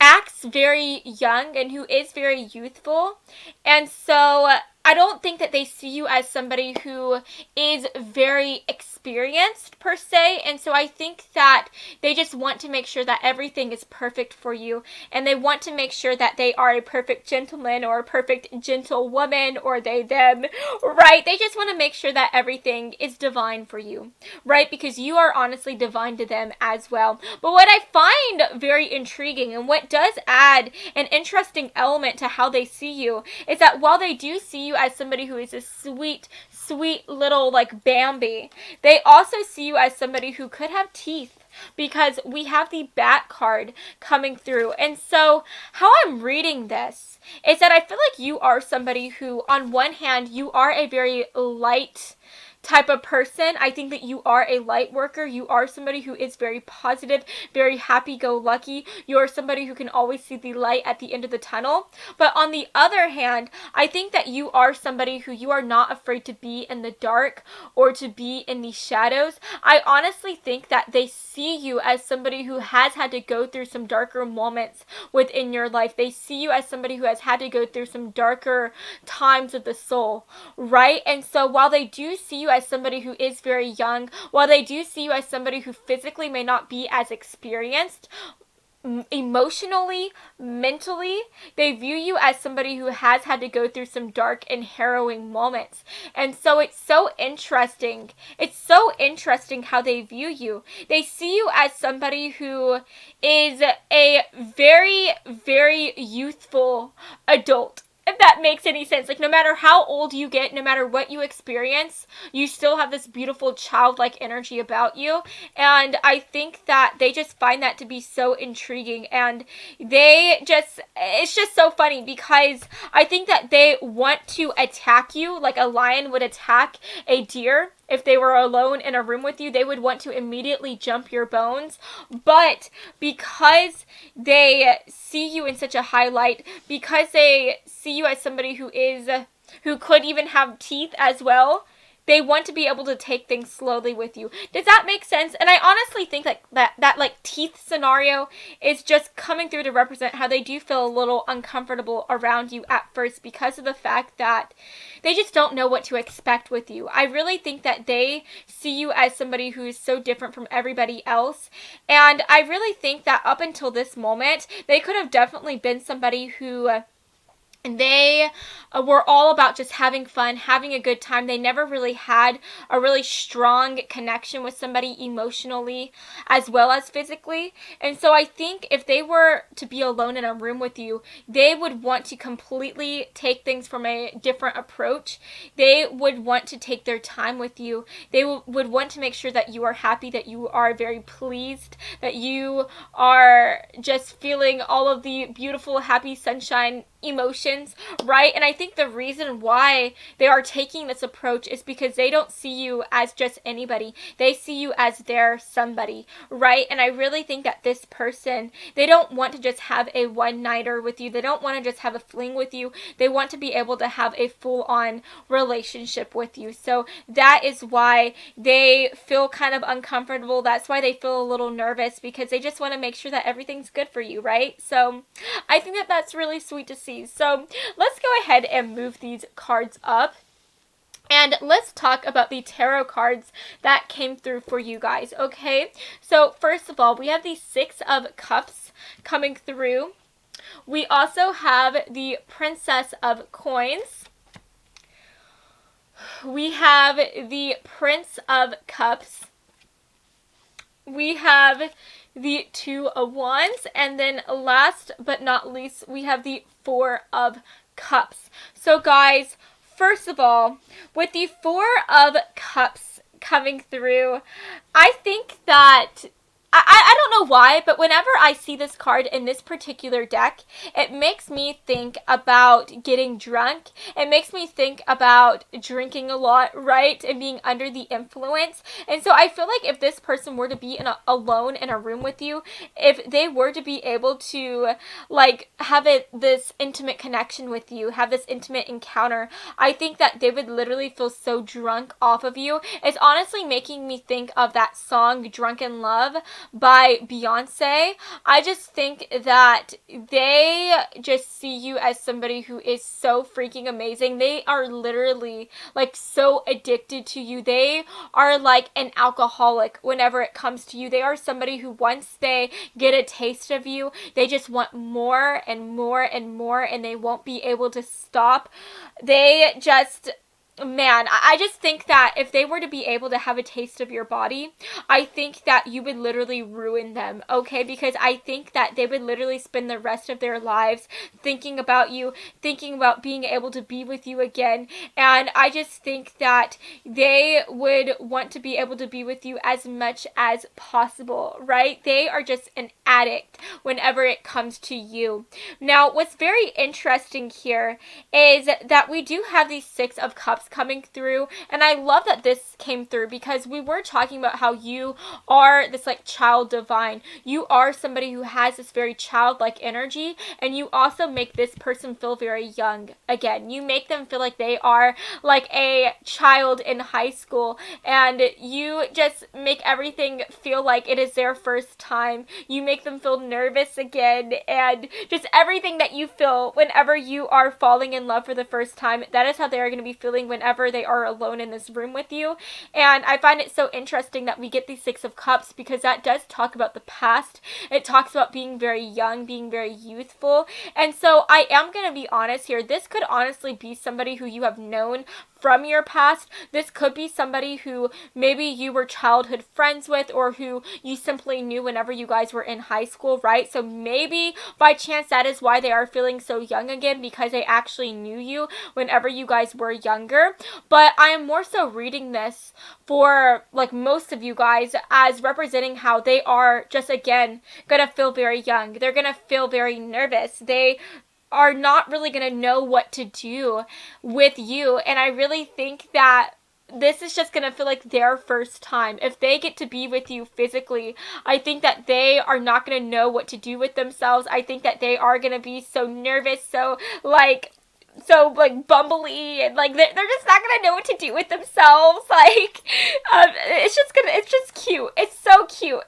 acts very young and who is very youthful. And so I don't think that they see you as somebody who is very experienced per se. And so I think that they just want to make sure that everything is perfect for you. And they want to make sure that they are a perfect gentleman or a perfect gentlewoman, or they, them, right? They just want to make sure that everything is divine for you, right? Because you are honestly divine to them as well. But what I find very intriguing and what does add an interesting element to how they see you is that while they do see you as somebody who is a sweet, sweet little like Bambi, they also see you as somebody who could have teeth, because we have the bat card coming through. And so how I'm reading this is that I feel like you are somebody who, on one hand, you are a very light type of person. I think that you are a light worker. You are somebody who is very positive, very happy-go-lucky. You are somebody who can always see the light at the end of the tunnel. But on the other hand, I think that you are somebody who you are not afraid to be in the dark or to be in the shadows. I honestly think that they see you as somebody who has had to go through some darker moments within your life. They see you as somebody who has had to go through some darker times of the soul, right? And so while they do see you as somebody who is very young, while they do see you as somebody who physically may not be as experienced, emotionally, mentally, they view you as somebody who has had to go through some dark and harrowing moments. And so it's so interesting. It's so interesting how they view you. They see you as somebody who is a very, very youthful adult, if that makes any sense. Like, no matter how old you get, no matter what you experience, you still have this beautiful childlike energy about you. And I think that they just find that to be so intriguing. And it's just so funny because I think that they want to attack you like a lion would attack a deer. If they were alone in a room with you, they would want to immediately jump your bones. But because they see you in such a high light, because they see you as somebody who could even have teeth as well, they want to be able to take things slowly with you. Does that make sense? And I honestly think that like teeth scenario is just coming through to represent how they do feel a little uncomfortable around you at first because of the fact that they just don't know what to expect with you. I really think that they see you as somebody who is so different from everybody else. And I really think that up until this moment, they could have definitely been somebody who they were all about just having fun, having a good time. They never really had a really strong connection with somebody emotionally as well as physically. And so I think if they were to be alone in a room with you, they would want to completely take things from a different approach. They would want to take their time with you. They would want to make sure that you are happy, that you are very pleased, that you are just feeling all of the beautiful, happy sunshine emotions, right? And I think the reason why they are taking this approach is because they don't see you as just anybody. They see you as their somebody, right? And I really think that this person, they don't want to just have a one-nighter with you. They don't want to just have a fling with you. They want to be able to have a full-on relationship with you. So that is why they feel kind of uncomfortable. That's why they feel a little nervous, because they just want to make sure that everything's good for you, right? So I think that that's really sweet to see. So let's go ahead and move these cards up. And let's talk about the tarot cards that came through for you guys, okay? So first of all, we have the Six of Cups coming through. We also have the Princess of Coins. We have the Prince of Cups. We have the Two of Wands, and then last but not least, we have the Four of Cups. So guys, first of all, with the Four of Cups coming through, I think that I don't know why, but whenever I see this card in this particular deck, it makes me think about getting drunk. It makes me think about drinking a lot, right? And being under the influence. And so I feel like if this person were to be alone in a room with you, if they were to be able to like have this intimate connection with you, have this intimate encounter, I think that they would literally feel so drunk off of you. It's honestly making me think of that song, Drunk in Love, by Beyonce. I just think that they just see you as somebody who is so freaking amazing. They are literally like so addicted to you. They are like an alcoholic whenever it comes to you. They are somebody who once they get a taste of you, they just want more and more and more, and they won't be able to stop. They just... Man, I just think that if they were to be able to have a taste of your body, I think that you would literally ruin them, okay? Because I think that they would literally spend the rest of their lives thinking about you, thinking about being able to be with you again. And I just think that they would want to be able to be with you as much as possible, right? They are just an addict whenever it comes to you. Now, what's very interesting here is that we do have these Six of Cups coming through, and I love that this came through because we were talking about how you are this like child divine. You are somebody who has this very childlike energy, and you also make this person feel very young. Again, you make them feel like they are like a child in high school, and you just make everything feel like it is their first time. You make them feel nervous again, and just everything that you feel whenever you are falling in love for the first time, that is how they are going to be feeling whenever they are alone in this room with you. And I find it so interesting that we get the Six of Cups because that does talk about the past. It talks about being very young, being very youthful. And so I am going to be honest here. This could honestly be somebody who you have known from your past. This could be somebody who maybe you were childhood friends with, or who you simply knew whenever you guys were in high school, right? So maybe by chance that is why they are feeling so young again, because they actually knew you whenever you guys were younger. But I am more so reading this for like most of you guys as representing how they are just again gonna feel very young. They're gonna feel very nervous. They are not really going to know what to do with you. And I really think that this is just going to feel like their first time. If they get to be with you physically, I think that they are not going to know what to do with themselves. I think that they are going to be so nervous, so like like bumbly, and like they're just not gonna know what to do with themselves. Like it's just cute. It's so cute.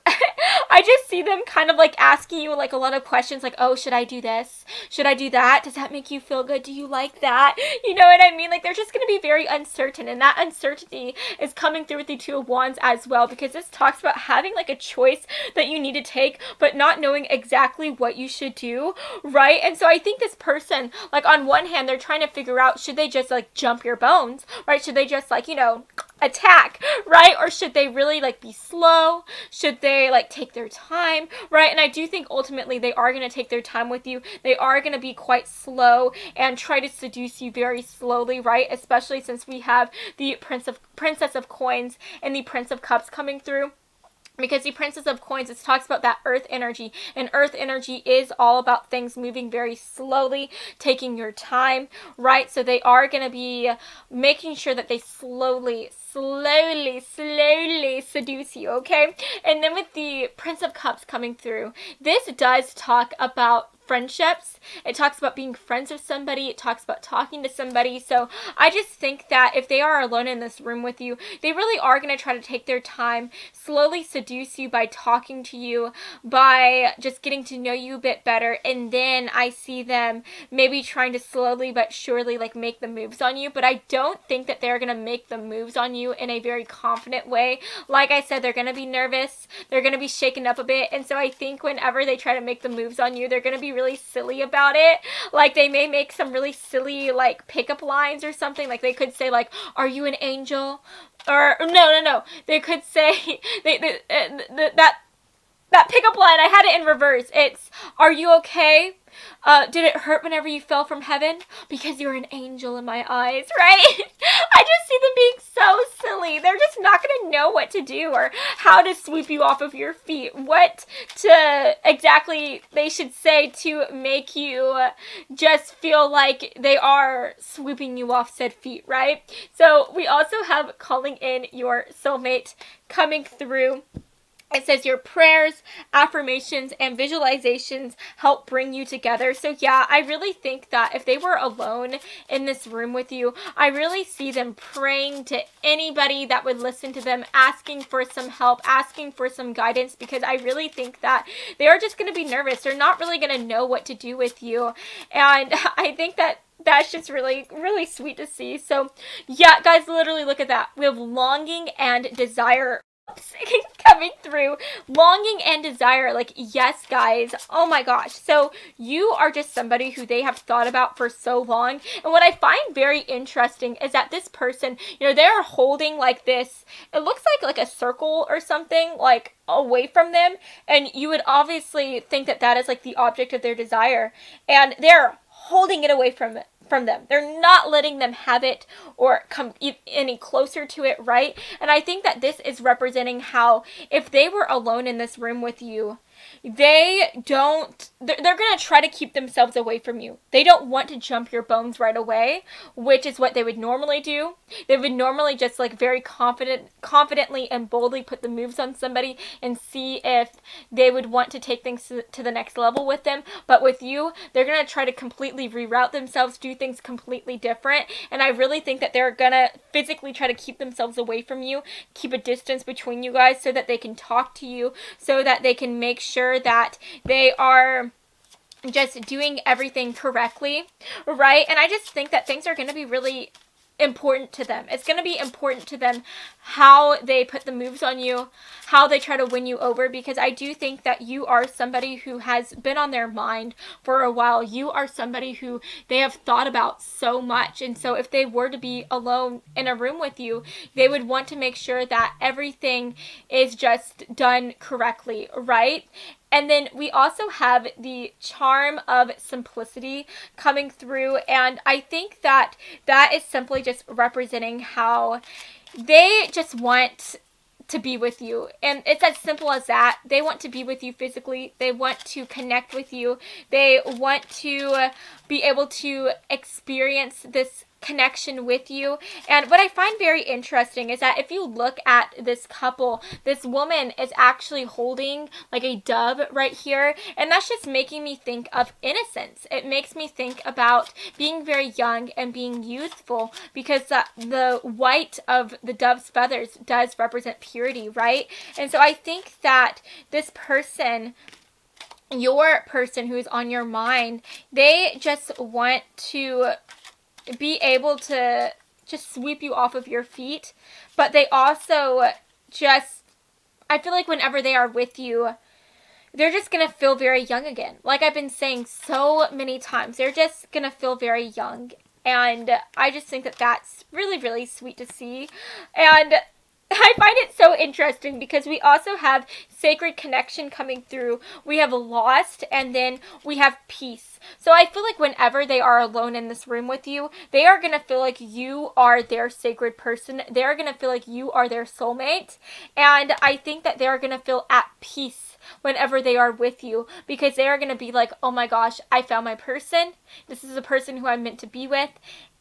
I just see them kind of like asking you like a lot of questions, like, oh, should I do this, should I do that, does that make you feel good, do you like that, you know what I mean? Like they're just gonna be very uncertain, and that uncertainty is coming through with the Two of Wands as well, because this talks about having like a choice that you need to take but not knowing exactly what you should do, right? And so I think this person, like on one hand, they're trying to figure out, should they just like jump your bones, right? Should they just like, you know, attack, right? Or should they really like be slow? Should they like take their time, right? And I do think ultimately they are going to take their time with you. They are going to be quite slow and try to seduce you very slowly, right? Especially since we have the Princess of Coins and the Prince of Cups coming through. Because the Princess of Coins, it talks about that earth energy, and earth energy is all about things moving very slowly, taking your time, right? So they are going to be making sure that they slowly seduce you, okay? And then with the Prince of Cups coming through, this does talk about friendships. It talks about being friends with somebody. It talks about talking to somebody. So I just think that if they are alone in this room with you, they really are going to try to take their time, slowly seduce you by talking to you, by just getting to know you a bit better. And then I see them maybe trying to slowly but surely like make the moves on you. But I don't think that they're going to make the moves on you in a very confident way. Like I said, they're going to be nervous. They're going to be shaken up a bit. And so I think whenever they try to make the moves on you, they're going to be really silly about it. Like they may make some really silly like pickup lines or something. Like they could say like, are you an angel? Or no. They could say that pickup line, I had it in reverse. It's, are you okay? Did it hurt whenever you fell from heaven? Because you're an angel in my eyes, right? I just see them being so silly. They're just not going to know what to do or how to sweep you off of your feet. What to exactly they should say to make you just feel like they are sweeping you off said feet, right? So we also have calling in your soulmate coming through. It says your prayers, affirmations, and visualizations help bring you together. So yeah, I really think that if they were alone in this room with you, I really see them praying to anybody that would listen to them, asking for some help, asking for some guidance, because I really think that they are just going to be nervous. They're not really going to know what to do with you. And I think that that's just really, really sweet to see. So yeah, guys, literally look at that. We have longing and desire coming through. Longing and desire. Like, yes, guys. Oh my gosh. So you are just somebody who they have thought about for so long. And what I find very interesting is that this person, you know, they're holding like this, it looks like a circle or something, like away from them. And you would obviously think that that is like the object of their desire. And they're holding it away from them. They're not letting them have it or come any closer to it, right? And I think that this is representing how if they were alone in this room with you, they're going to try to keep themselves away from you. They don't want to jump your bones right away, which is what they would normally do. They would normally just like very confidently and boldly put the moves on somebody and see if they would want to take things to the next level with them. But with you, they're going to try to completely reroute themselves, do things completely different. And I really think that they're going to physically try to keep themselves away from you, keep a distance between you guys so that they can talk to you, so that they can make sure that they are just doing everything correctly, right? And I just think that things are going to be really important to them. It's going to be important to them how they put the moves on you, how they try to win you over, because I do think that you are somebody who has been on their mind for a while. You are somebody who they have thought about so much. And so if they were to be alone in a room with you, they would want to make sure that everything is just done correctly, right? And then we also have the charm of simplicity coming through. And I think that that is simply just representing how they just want to be with you. And it's as simple as that. They want to be with you physically. They want to connect with you. They want to be able to experience this connection with you. And what I find very interesting is that if you look at this couple, this woman is actually holding like a dove right here, and that's just making me think of innocence. It makes me think about being very young and being youthful, because the white of the dove's feathers does represent purity, right? And so I think that this person, your person who is on your mind, they just want to be able to just sweep you off of your feet, but they also just, I feel like whenever they are with you, they're just going to feel very young again. Like I've been saying so many times, they're just going to feel very young. And I just think that that's really, really sweet to see. And I find it so interesting because we also have sacred connection coming through. We have lost, and then we have peace. So I feel like whenever they are alone in this room with you, they are going to feel like you are their sacred person. They're going to feel like you are their soulmate. And I think that they're going to feel at peace whenever they are with you, because they are going to be like, oh my gosh, I found my person. This is the person who I'm meant to be with.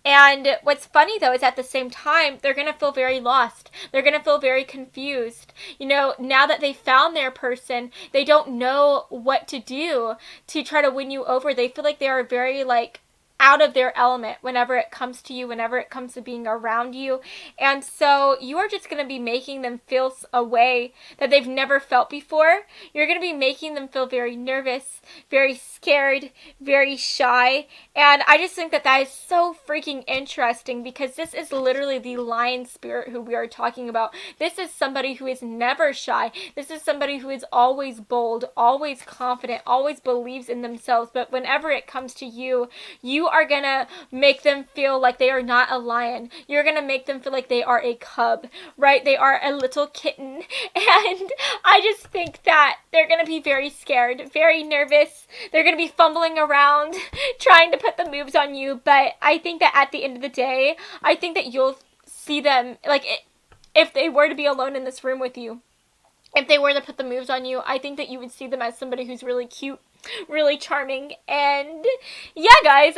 And what's funny, though, is at the same time, they're going to feel very lost. They're going to feel very confused. You know, now that they found their person, they don't know what to do to try to win you over. They feel like they are very, like, out of their element whenever it comes to you, whenever it comes to being around you. And so you are just going to be making them feel a way that they've never felt before. You're going to be making them feel very nervous, very scared, very shy. And I just think that that is so freaking interesting, because this is literally the lion spirit who we are talking about. This is somebody who is never shy. This is somebody who is always bold, always confident, always believes in themselves. But whenever it comes to you, you are going to make them feel like they are not a lion. You're going to make them feel like they are a cub, right? They are a little kitten. And I just think that they're going to be very scared, very nervous. They're going to be fumbling around, trying to put the moves on you. But I think that at the end of the day, I think that you'll see them, like, if they were to be alone in this room with you, if they were to put the moves on you, I think that you would see them as somebody who's really cute, really charming. And yeah, guys,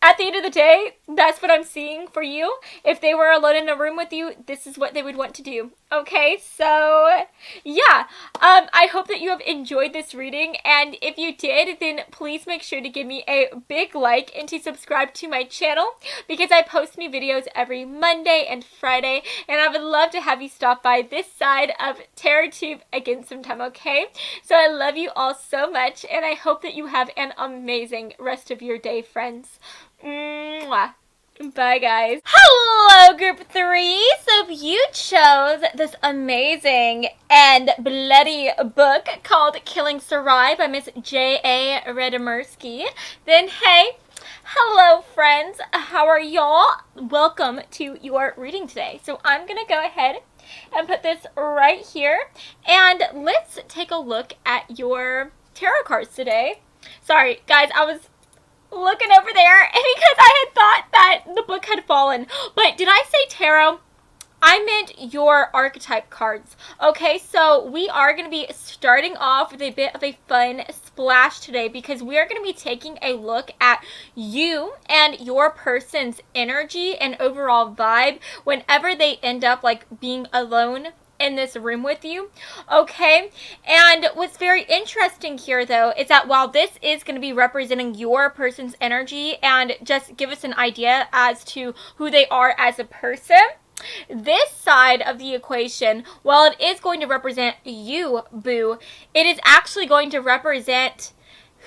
at the end of the day, that's what I'm seeing for you. If they were alone in a room with you, this is what they would want to do. Okay, so yeah, I hope that you have enjoyed this reading, and if you did, then please make sure to give me a big like and to subscribe to my channel, because I post new videos every Monday and Friday, and I would love to have you stop by this side of TerraTube again sometime, okay? So I love you all so much, and I hope that you have an amazing rest of your day, friends. Mwah. Bye, guys. Hello, group 3. So if you chose this amazing and bloody book called Killing Sarai by Miss J.A. Redimersky, then hey, hello, friends. How are y'all? Welcome to your reading today. So I'm going to go ahead and put this right here, and let's take a look at your tarot cards today. Sorry, guys, I was looking over there because I had thought that the book had fallen. But did I say tarot? I meant your archetype cards. Okay, so we are going to be starting off with a bit of a fun splash today, because we are going to be taking a look at you and your person's energy and overall vibe whenever they end up like being alone in this room with you. Okay, and what's very interesting here, though, is that while this is going to be representing your person's energy and just give us an idea as to who they are as a person, this side of the equation, while it is going to represent you, boo, it is actually going to represent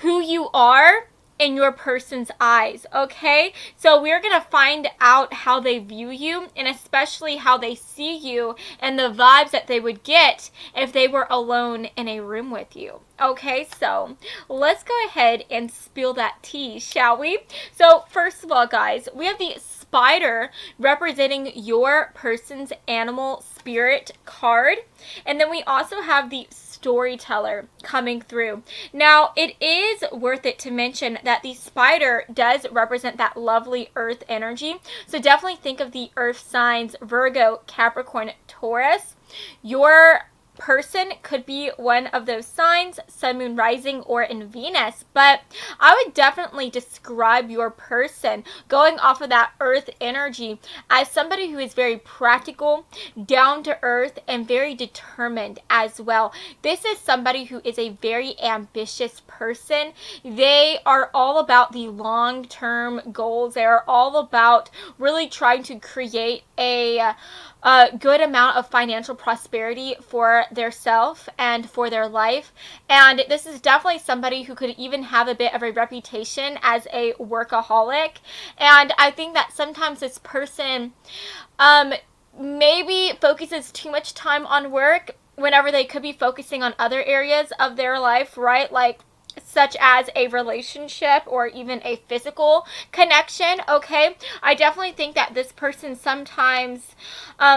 who you are in your person's eyes, okay? So we're going to find out how they view you, and especially how they see you and the vibes that they would get if they were alone in a room with you. Okay, so let's go ahead and spill that tea, shall we? So first of all, guys, we have the spider representing your person's animal spirit card, and then we also have the storyteller coming through. Now, it is worth it to mention that the spider does represent that lovely earth energy. So definitely think of the earth signs, Virgo, Capricorn, Taurus. Your person could be one of those signs, Sun, Moon, Rising, or in Venus, but I would definitely describe your person, going off of that earth energy, as somebody who is very practical, down to earth, and very determined as well. This is somebody who is a very ambitious person. They are all about the long-term goals. They are all about really trying to create a good amount of financial prosperity for their self and for their life. And this is definitely somebody who could even have a bit of a reputation as a workaholic. And I think that sometimes this person maybe focuses too much time on work whenever they could be focusing on other areas of their life, right? Like, such as a relationship or even a physical connection, okay? I definitely think that this person sometimes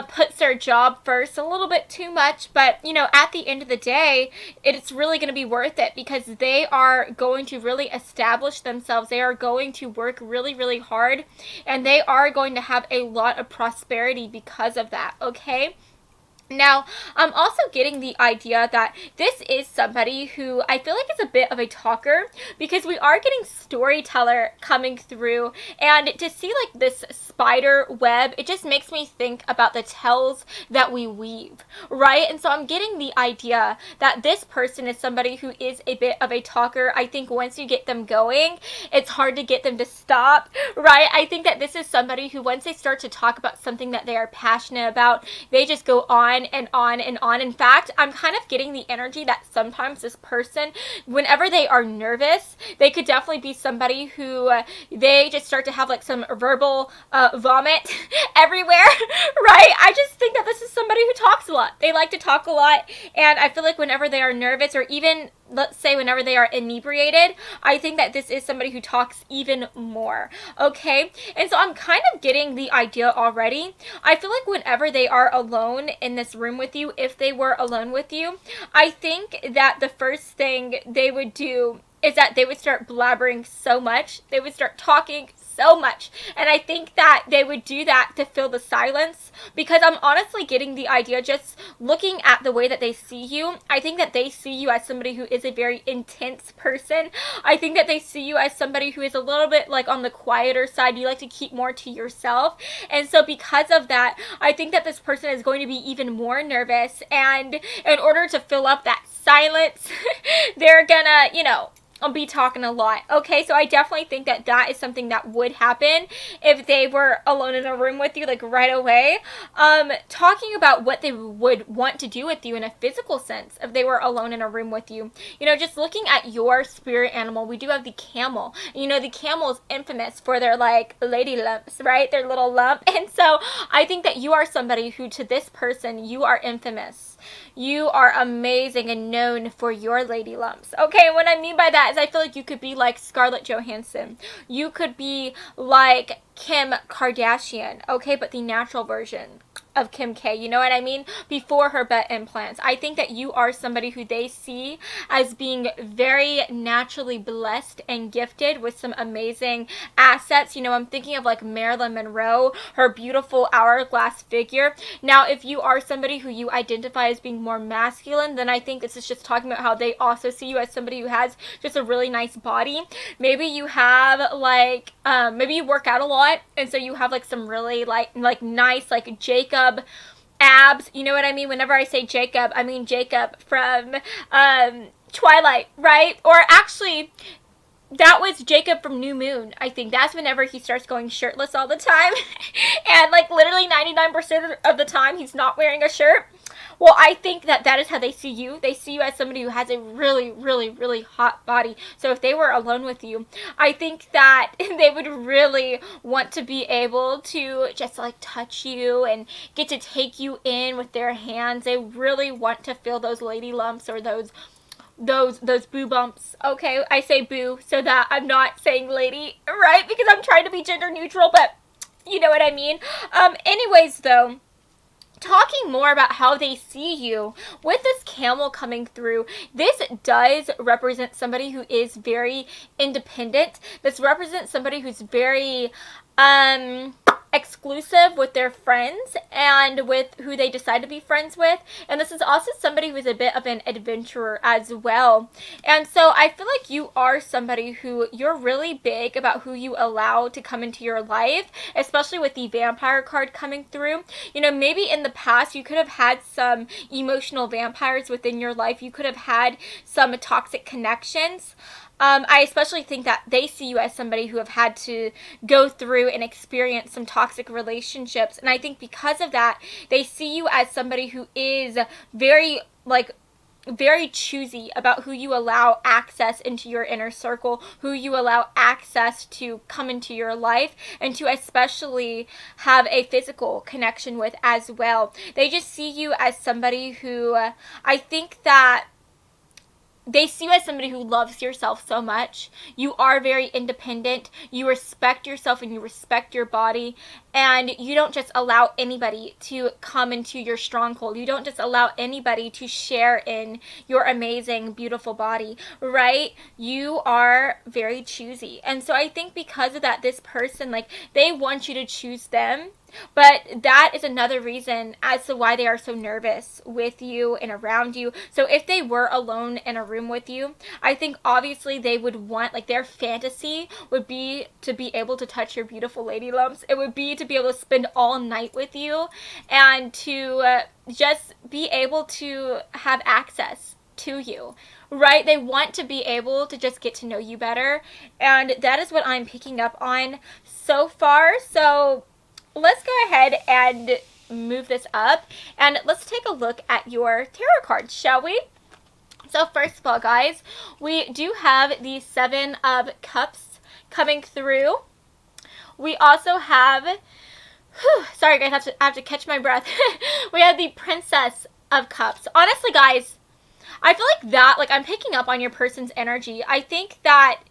puts their job first a little bit too much, but, you know, at the end of the day, it's really going to be worth it because they are going to really establish themselves. They are going to work really, really hard, and they are going to have a lot of prosperity because of that, okay? Now, I'm also getting the idea that this is somebody who I feel like is a bit of a talker, because we are getting storyteller coming through, and to see like this spider web, it just makes me think about the tales that we weave, right? And so I'm getting the idea that this person is somebody who is a bit of a talker. I think once you get them going, it's hard to get them to stop, right? I think that this is somebody who, once they start to talk about something that they are passionate about, they just go on and on and on. In fact, I'm kind of getting the energy that sometimes this person, whenever they are nervous, they could definitely be somebody who they just start to have like some verbal vomit everywhere, right? I just think that this is somebody who talks a lot. They like to talk a lot, and I feel like whenever they are nervous, or even let's say whenever they are inebriated, I think that this is somebody who talks even more, okay? And so I'm kind of getting the idea already. I feel like whenever they are alone in this room with you, if they were alone with you, I think that the first thing they would do is that they would start blabbering so much. They would start talking so much. And I think that they would do that to fill the silence, because I'm honestly getting the idea, just looking at the way that they see you, I think that they see you as somebody who is a very intense person. I think that they see you as somebody who is a little bit like on the quieter side. You like to keep more to yourself. And so because of that, I think that this person is going to be even more nervous. And in order to fill up that silence, they're gonna, you know, I'll be talking a lot. Okay, so I definitely think that that is something that would happen if they were alone in a room with you, like right away. Talking about what they would want to do with you in a physical sense if they were alone in a room with you. You know, just looking at your spirit animal, we do have the camel. You know, the camel is infamous for their like lady lumps, right? Their little lump. And so I think that you are somebody who, to this person, you are infamous. You are amazing and known for your lady lumps. Okay, and what I mean by that is I feel like you could be like Scarlett Johansson. You could be like Kim Kardashian, okay, but the natural version of Kim K, you know what I mean? Before her butt implants. I think that you are somebody who they see as being very naturally blessed and gifted with some amazing assets. You know, I'm thinking of like Marilyn Monroe, her beautiful hourglass figure. Now, if you are somebody who you identify as being more masculine, then I think this is just talking about how they also see you as somebody who has just a really nice body. Maybe you have like, maybe you work out a lot, and so you have like some really like nice like Jacob abs, you know what I mean? Whenever I say Jacob, I mean Jacob from Twilight, right? Or actually, that was Jacob from New Moon. I think that's whenever he starts going shirtless all the time. And like literally 99% of the time he's not wearing a shirt. Well, I think that that is how they see you. They see you as somebody who has a really, really, really hot body. So if they were alone with you, I think that they would really want to be able to just like touch you and get to take you in with their hands. They really want to feel those lady lumps or those boo bumps. Okay, I say boo so that I'm not saying lady, right? Because I'm trying to be gender neutral, but you know what I mean. Anyways though, talking more about how they see you, with this camel coming through, this does represent somebody who is very independent. This represents somebody who's very, exclusive with their friends and with who they decide to be friends with. And this is also somebody who's a bit of an adventurer as well. And so I feel like you are somebody who you're really big about who you allow to come into your life, especially with the vampire card coming through. You know, maybe in the past you could have had some emotional vampires within your life. You could have had some toxic connections. I especially think that they see you as somebody who have had to go through and experience some toxic relationships. And I think because of that, they see you as somebody who is very, very choosy about who you allow access into your inner circle, who you allow access to come into your life, and to especially have a physical connection with as well. They just see you as somebody who, I think that they see you as somebody who loves yourself so much. You are very independent. You respect yourself and you respect your body. And you don't just allow anybody to come into your stronghold. You don't just allow anybody to share in your amazing, beautiful body, right? You are very choosy. And so I think because of that, this person, they want you to choose them. But that is another reason as to why they are so nervous with you and around you. So if they were alone in a room with you, I think obviously they would want, their fantasy would be to be able to touch your beautiful lady lumps. It would be to be able to spend all night with you and to just be able to have access to you, right? They want to be able to just get to know you better. And that is what I'm picking up on so far. So let's go ahead and move this up and let's take a look at your tarot cards, shall we? So first of all, guys, we do have the Seven of Cups coming through. We also have, sorry guys, I have to catch my breath. We have the Princess of Cups. Honestly, guys, I feel like that, I'm picking up on your person's energy. I think that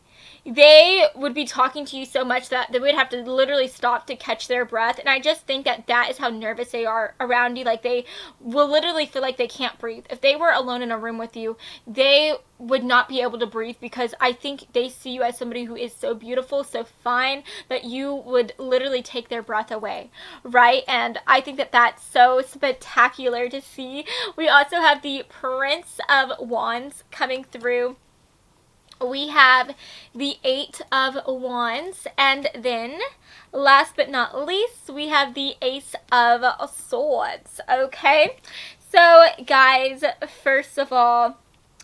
they would be talking to you so much that they would have to literally stop to catch their breath. And I just think that that is how nervous they are around you. They will literally feel like they can't breathe. If they were alone in a room with you, they would not be able to breathe, because I think they see you as somebody who is so beautiful, so fine, that you would literally take their breath away, right? And I think that that's so spectacular to see. We also have the Prince of Wands coming through. We have the Eight of Wands, and then last but not least, we have the Ace of Swords, okay? So guys, first of all,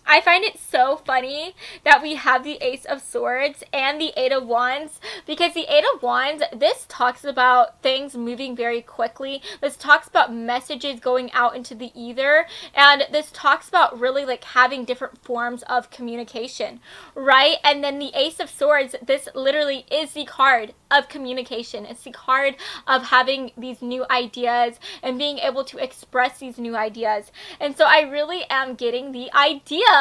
I find it so funny that we have the Ace of Swords and the Eight of Wands, because the Eight of Wands, this talks about things moving very quickly. This talks about messages going out into the ether, and this talks about really having different forms of communication, right? And then the Ace of Swords, this literally is the card of communication. It's the card of having these new ideas and being able to express these new ideas. And so I really am getting the idea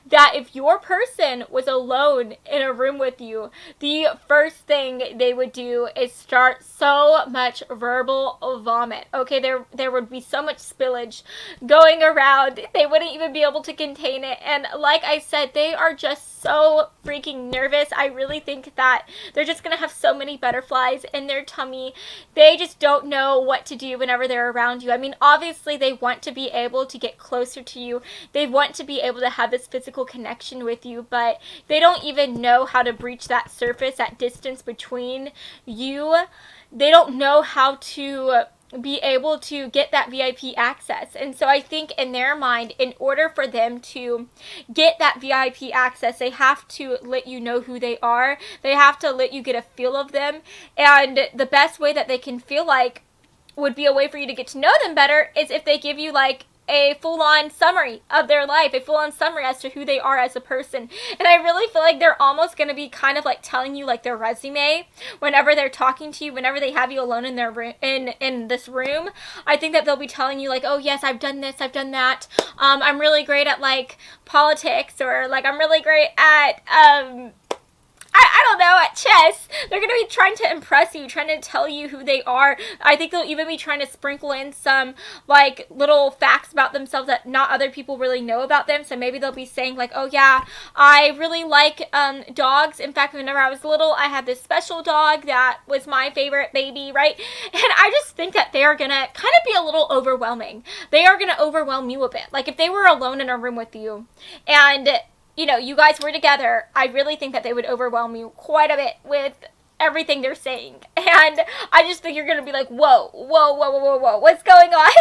that if your person was alone in a room with you, the first thing they would do is start so much verbal vomit. Okay, there would be so much spillage going around, they wouldn't even be able to contain it. And like I said, they are just so freaking nervous. I really think that they're just gonna have so many butterflies in their tummy. They just don't know what to do whenever they're around you. I mean, obviously they want to be able to get closer to you. They want to be able to have this physical connection with you, but they don't even know how to breach that surface, that distance between you. They don't know how to be able to get that VIP access. And so I think in their mind, in order for them to get that VIP access, they have to let you know who they are. They have to let you get a feel of them. And the best way that they can feel would be a way for you to get to know them better is if they give you a full-on summary of their life, a full-on summary as to who they are as a person. And I really feel like they're almost going to be kind of telling you their resume whenever they're talking to you, whenever they have you alone in their room, in this room. I think that they'll be telling you oh yes, I've done this, I've done that. I'm really great at politics, or I'm really great at I don't know, at chess. They're going to be trying to impress you, trying to tell you who they are. I think they'll even be trying to sprinkle in some, like, little facts about themselves that not other people really know about them. So maybe they'll be saying, like, oh yeah, I really like dogs. In fact, whenever I was little, I had this special dog that was my favorite baby, right? And I just think that they are going to kind of be a little overwhelming. They are going to overwhelm you a bit. Like, if they were alone in a room with you and, you know, you guys were together, I really think that they would overwhelm you quite a bit with everything they're saying. And I just think you're going to be like, whoa, whoa, whoa, whoa, whoa, whoa, what's going on?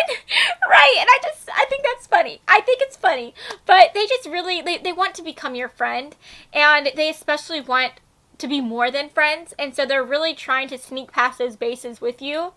Right? And I think that's funny. I think it's funny. But they just really, they want to become your friend. And they especially want to be more than friends. And so they're really trying to sneak past those bases with you,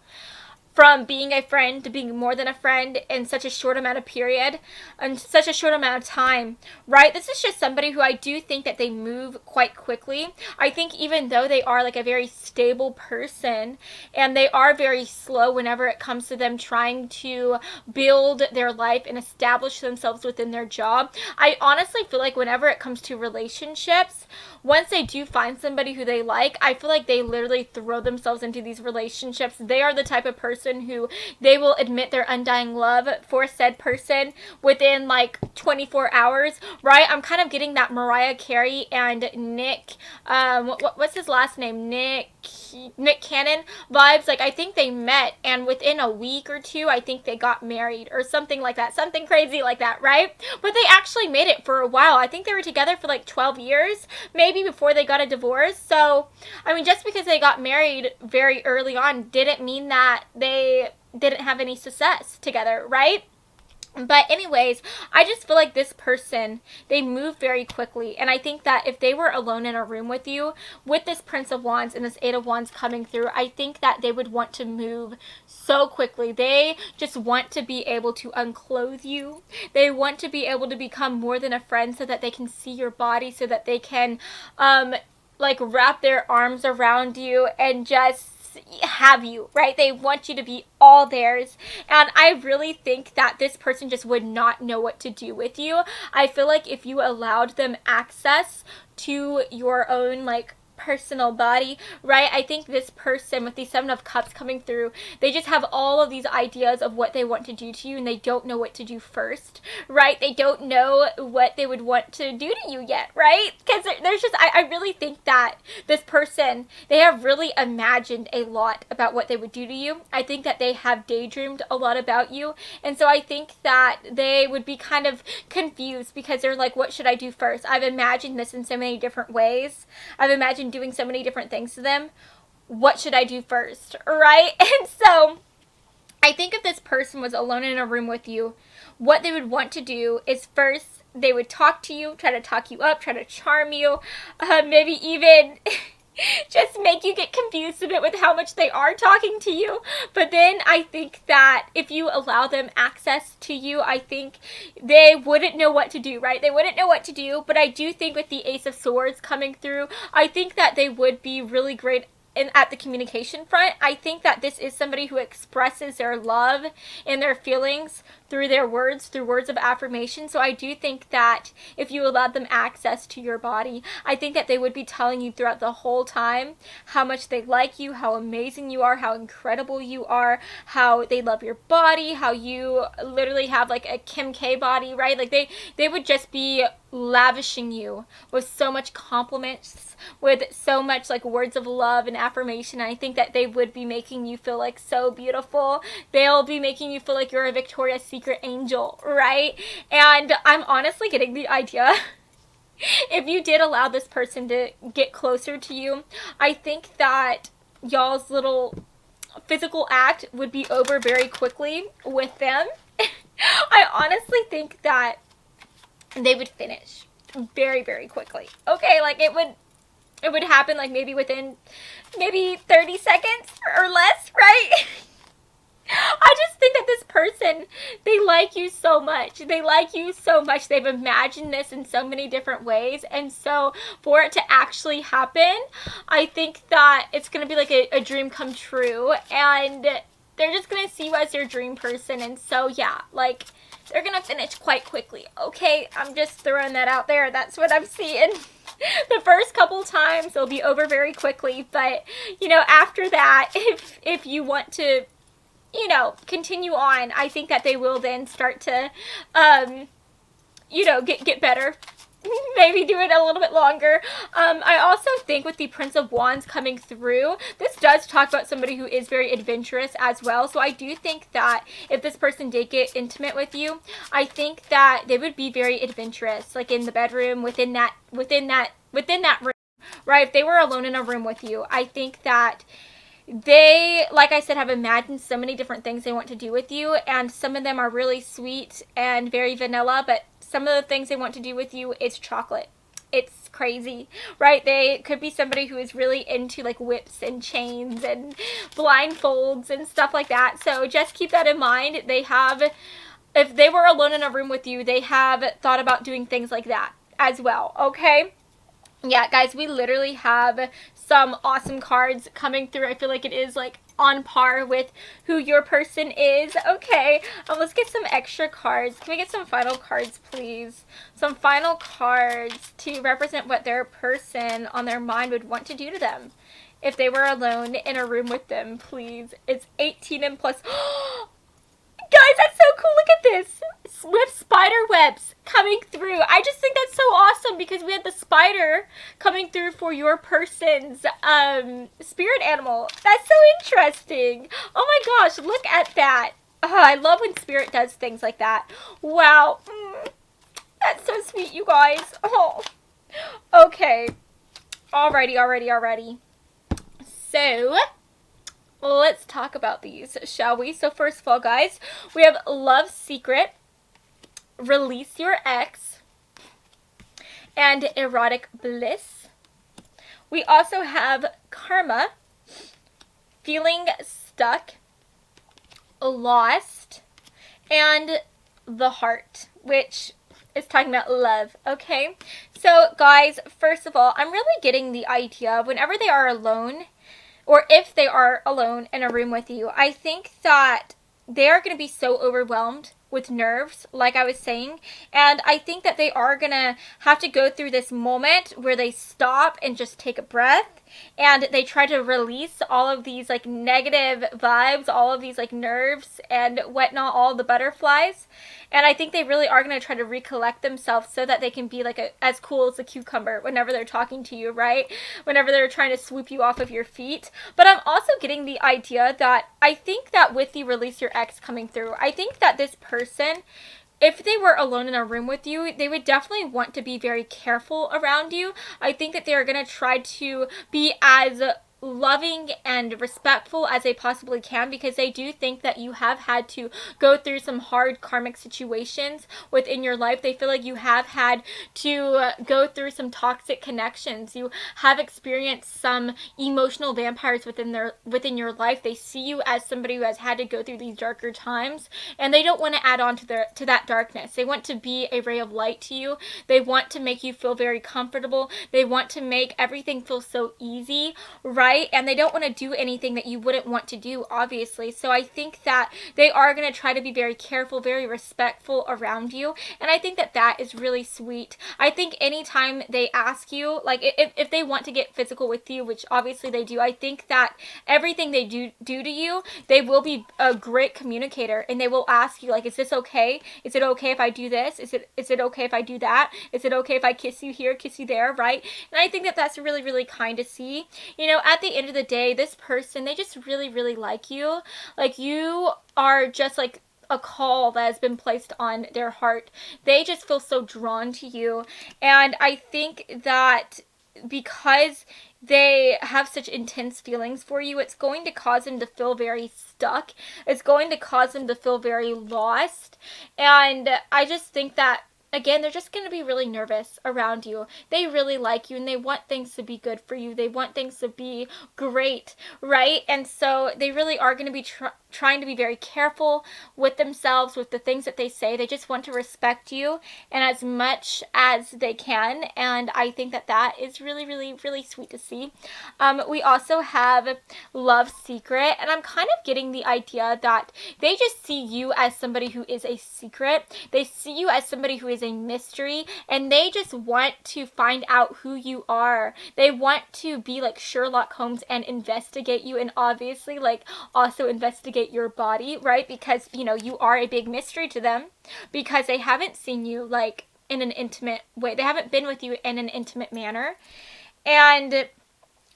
from being a friend to being more than a friend in such a short amount of period and such a short amount of time, right? This is just somebody who I do think that they move quite quickly. I think even though they are like a very stable person and they are very slow whenever it comes to them trying to build their life and establish themselves within their job, I honestly feel like whenever it comes to relationships, once they do find somebody who they like, I feel like they literally throw themselves into these relationships. They are the type of person who they will admit their undying love for said person within like 24 hours, right? I'm kind of getting that Mariah Carey and Nick, what's his last name? Nick Cannon vibes. Like, I think they met and within a week or two, I think they got married or something like that. Something crazy like that, right? But they actually made it for a while. I think they were together for like 12 years, maybe, before they got a divorce. So, I mean, just because they got married very early on didn't mean that they didn't have any success together, right? But anyways, I just feel like this person, they move very quickly. And I think that if they were alone in a room with you, with this Prince of Wands and this Eight of Wands coming through, I think that they would want to move so quickly. They just want to be able to unclothe you. They want to be able to become more than a friend so that they can see your body, so that they can, like, wrap their arms around you and just have you, right? They want you to be all theirs. And I really think that this person just would not know what to do with you. I feel like if you allowed them access to your own, like, personal body, right? I think this person with the Seven of Cups coming through, they just have all of these ideas of what they want to do to you and they don't know what to do first, right? They don't know what they would want to do to you yet, right? Because there's just, I really think that this person, they have really imagined a lot about what they would do to you. I think that they have daydreamed a lot about you. And so I think that they would be kind of confused because they're like, what should I do first? I've imagined this in so many different ways. I've imagined doing so many different things to them. What should I do first, right? And so I think if this person was alone in a room with you, what they would want to do is first they would talk to you, try to talk you up, try to charm you, maybe even just make you get confused a bit with how much they are talking to you. But then I think that if you allow them access to you, I think they wouldn't know what to do, right? They wouldn't know what to do. But I do think with the Ace of Swords coming through, I think that they would be really great at the communication front. I think that this is somebody who expresses their love and their feelings through their words, through words of affirmation. So I do think that if you allowed them access to your body, I think that they would be telling you throughout the whole time how much they like you, how amazing you are, how incredible you are, how they love your body, how you literally have like a Kim K body, right? Like they would just be lavishing you with so much compliments, with so much like words of love and affirmation. I think that they would be making you feel like so beautiful. They'll be making you feel like you're a Victoria's Secret angel, right? And I'm honestly getting the idea if you did allow this person to get closer to you, I think that y'all's little physical act would be over very quickly with them. I honestly think that they would finish very, very quickly. Okay, like it would happen like maybe within 30 seconds or less, right? I just think that this person, they like you so much. They like you so much. They've imagined this in so many different ways. And so for it to actually happen, I think that it's going to be like a dream come true. And they're just going to see you as their dream person. And so, yeah, like, they're going to finish quite quickly. Okay, I'm just throwing that out there. That's what I'm seeing. The first couple times it'll be over very quickly, but you know, after that, if you want to, you know, continue on, I think that they will then start to you know, get better. Maybe do it a little bit longer. I also think with the Prince of Wands coming through, this does talk about somebody who is very adventurous as well. So I do think that if this person did get intimate with you, I think that they would be very adventurous, like in the bedroom, within that room, right? If they were alone in a room with you, I think that they, like I said, have imagined so many different things they want to do with you, and some of them are really sweet and very vanilla, but some of the things they want to do with you is chocolate. It's crazy, right? They could be somebody who is really into like whips and chains and blindfolds and stuff like that. So just keep that in mind. They have, if they were alone in a room with you, they have thought about doing things like that as well, okay? Yeah, guys, we literally have some awesome cards coming through. I feel like it is like on par with who your person is. Okay, let's get some extra cards. Can we get some final cards, please? Some final cards to represent what their person on their mind would want to do to them if they were alone in a room with them, please. It's 18 and plus. Guys, that's so cool. Look at this. With spider webs coming through. I just think that's so awesome because we had the spider coming through for your person's spirit animal. That's so interesting. Oh my gosh, look at that. I love when spirit does things like that. Wow. That's so sweet, you guys. Oh. Okay. Alrighty. So, let's talk about these, shall we? So first of all, guys, we have Love Secret, Release Your Ex, and Erotic Bliss. We also have Karma, Feeling Stuck, Lost, and The Heart, which is talking about love, okay? So guys, first of all, I'm really getting the idea of whenever they are alone, or if they are alone in a room with you, I think that they are going to be so overwhelmed with nerves, like I was saying, and I think that they are going to have to go through this moment where they stop and just take a breath, and they try to release all of these like negative vibes, all of these like nerves and whatnot, all the butterflies. And I think they really are going to try to recollect themselves so that they can be like as cool as a cucumber whenever they're talking to you, right? Whenever they're trying to swoop you off of your feet. But I'm also getting the idea that I think that with the Release Your Ex coming through, I think that this person, if they were alone in a room with you, they would definitely want to be very careful around you. I think that they are going to try to be as loving and respectful as they possibly can, because they do think that you have had to go through some hard karmic situations within your life. They feel like you have had to go through some toxic connections. You have experienced some emotional vampires within your life. They see you as somebody who has had to go through these darker times, and they don't want to add on to that darkness. They want to be a ray of light to you. They want to make you feel very comfortable. They want to make everything feel so easy, right? And they don't want to do anything that you wouldn't want to do, obviously. So I think that they are going to try to be very careful, very respectful around you. And I think that that is really sweet. I think anytime they ask you, like if they want to get physical with you, which obviously they do, I think that everything they do to you, they will be a great communicator, and they will ask you, like, is this okay? Is it okay if I do this? Is it okay if I do that? Is it okay if I kiss you here, kiss you there, right? And I think that that's really, really kind to see. You know, at the end of the day, this person, they just really, really like you. Like, you are just like a call that has been placed on their heart. They just feel so drawn to you. And I think that because they have such intense feelings for you, it's going to cause them to feel very stuck. It's going to cause them to feel very lost. And I just think that, again, they're just going to be really nervous around you. They really like you, and they want things to be good for you. They want things to be great, right? And so they really are going to be trying to be very careful with themselves, with the things that they say. They just want to respect you and as much as they can. And I think that that is really, really, really sweet to see. We also have Love Secret, and I'm kind of getting the idea that they just see you as somebody who is a secret. They see you as somebody who is is a mystery, and they just want to find out who you are. They want to be like Sherlock Holmes and investigate you, and obviously like also investigate your body, right? Because, you know, you are a big mystery to them because they haven't seen you like in an intimate way. They haven't been with you in an intimate manner. And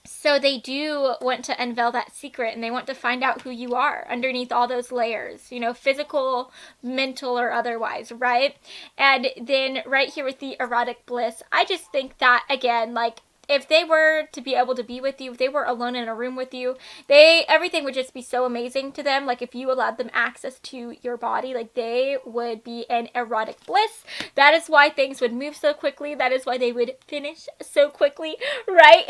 so they do want to unveil that secret, and they want to find out who you are underneath all those layers, you know, physical, mental, or otherwise, right? And then right here with the erotic bliss, I just think that, again, like, if they were to be able to be with you, if they were alone in a room with you, everything would just be so amazing to them. Like, if you allowed them access to your body, like, they would be in erotic bliss. That is why things would move so quickly. That is why they would finish so quickly, right?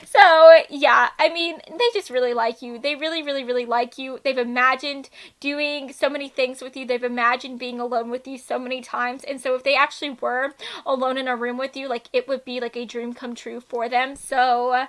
So, yeah, I mean, they just really like you. They really, really, really like you. They've imagined doing so many things with you. They've imagined being alone with you so many times. And so if they actually were alone in a room with you, like, it would be like a dream come true for them. So,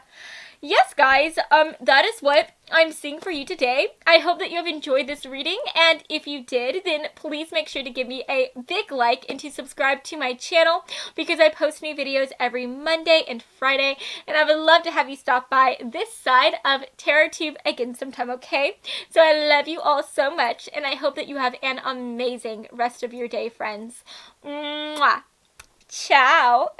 yes, guys, that is what I'm seeing for you today. I hope that you have enjoyed this reading, and if you did, then please make sure to give me a big like and to subscribe to my channel because I post new videos every Monday and Friday, and I would love to have you stop by this side of TerrorTube again sometime, okay? So I love you all so much, and I hope that you have an amazing rest of your day, friends. Mwah. Ciao.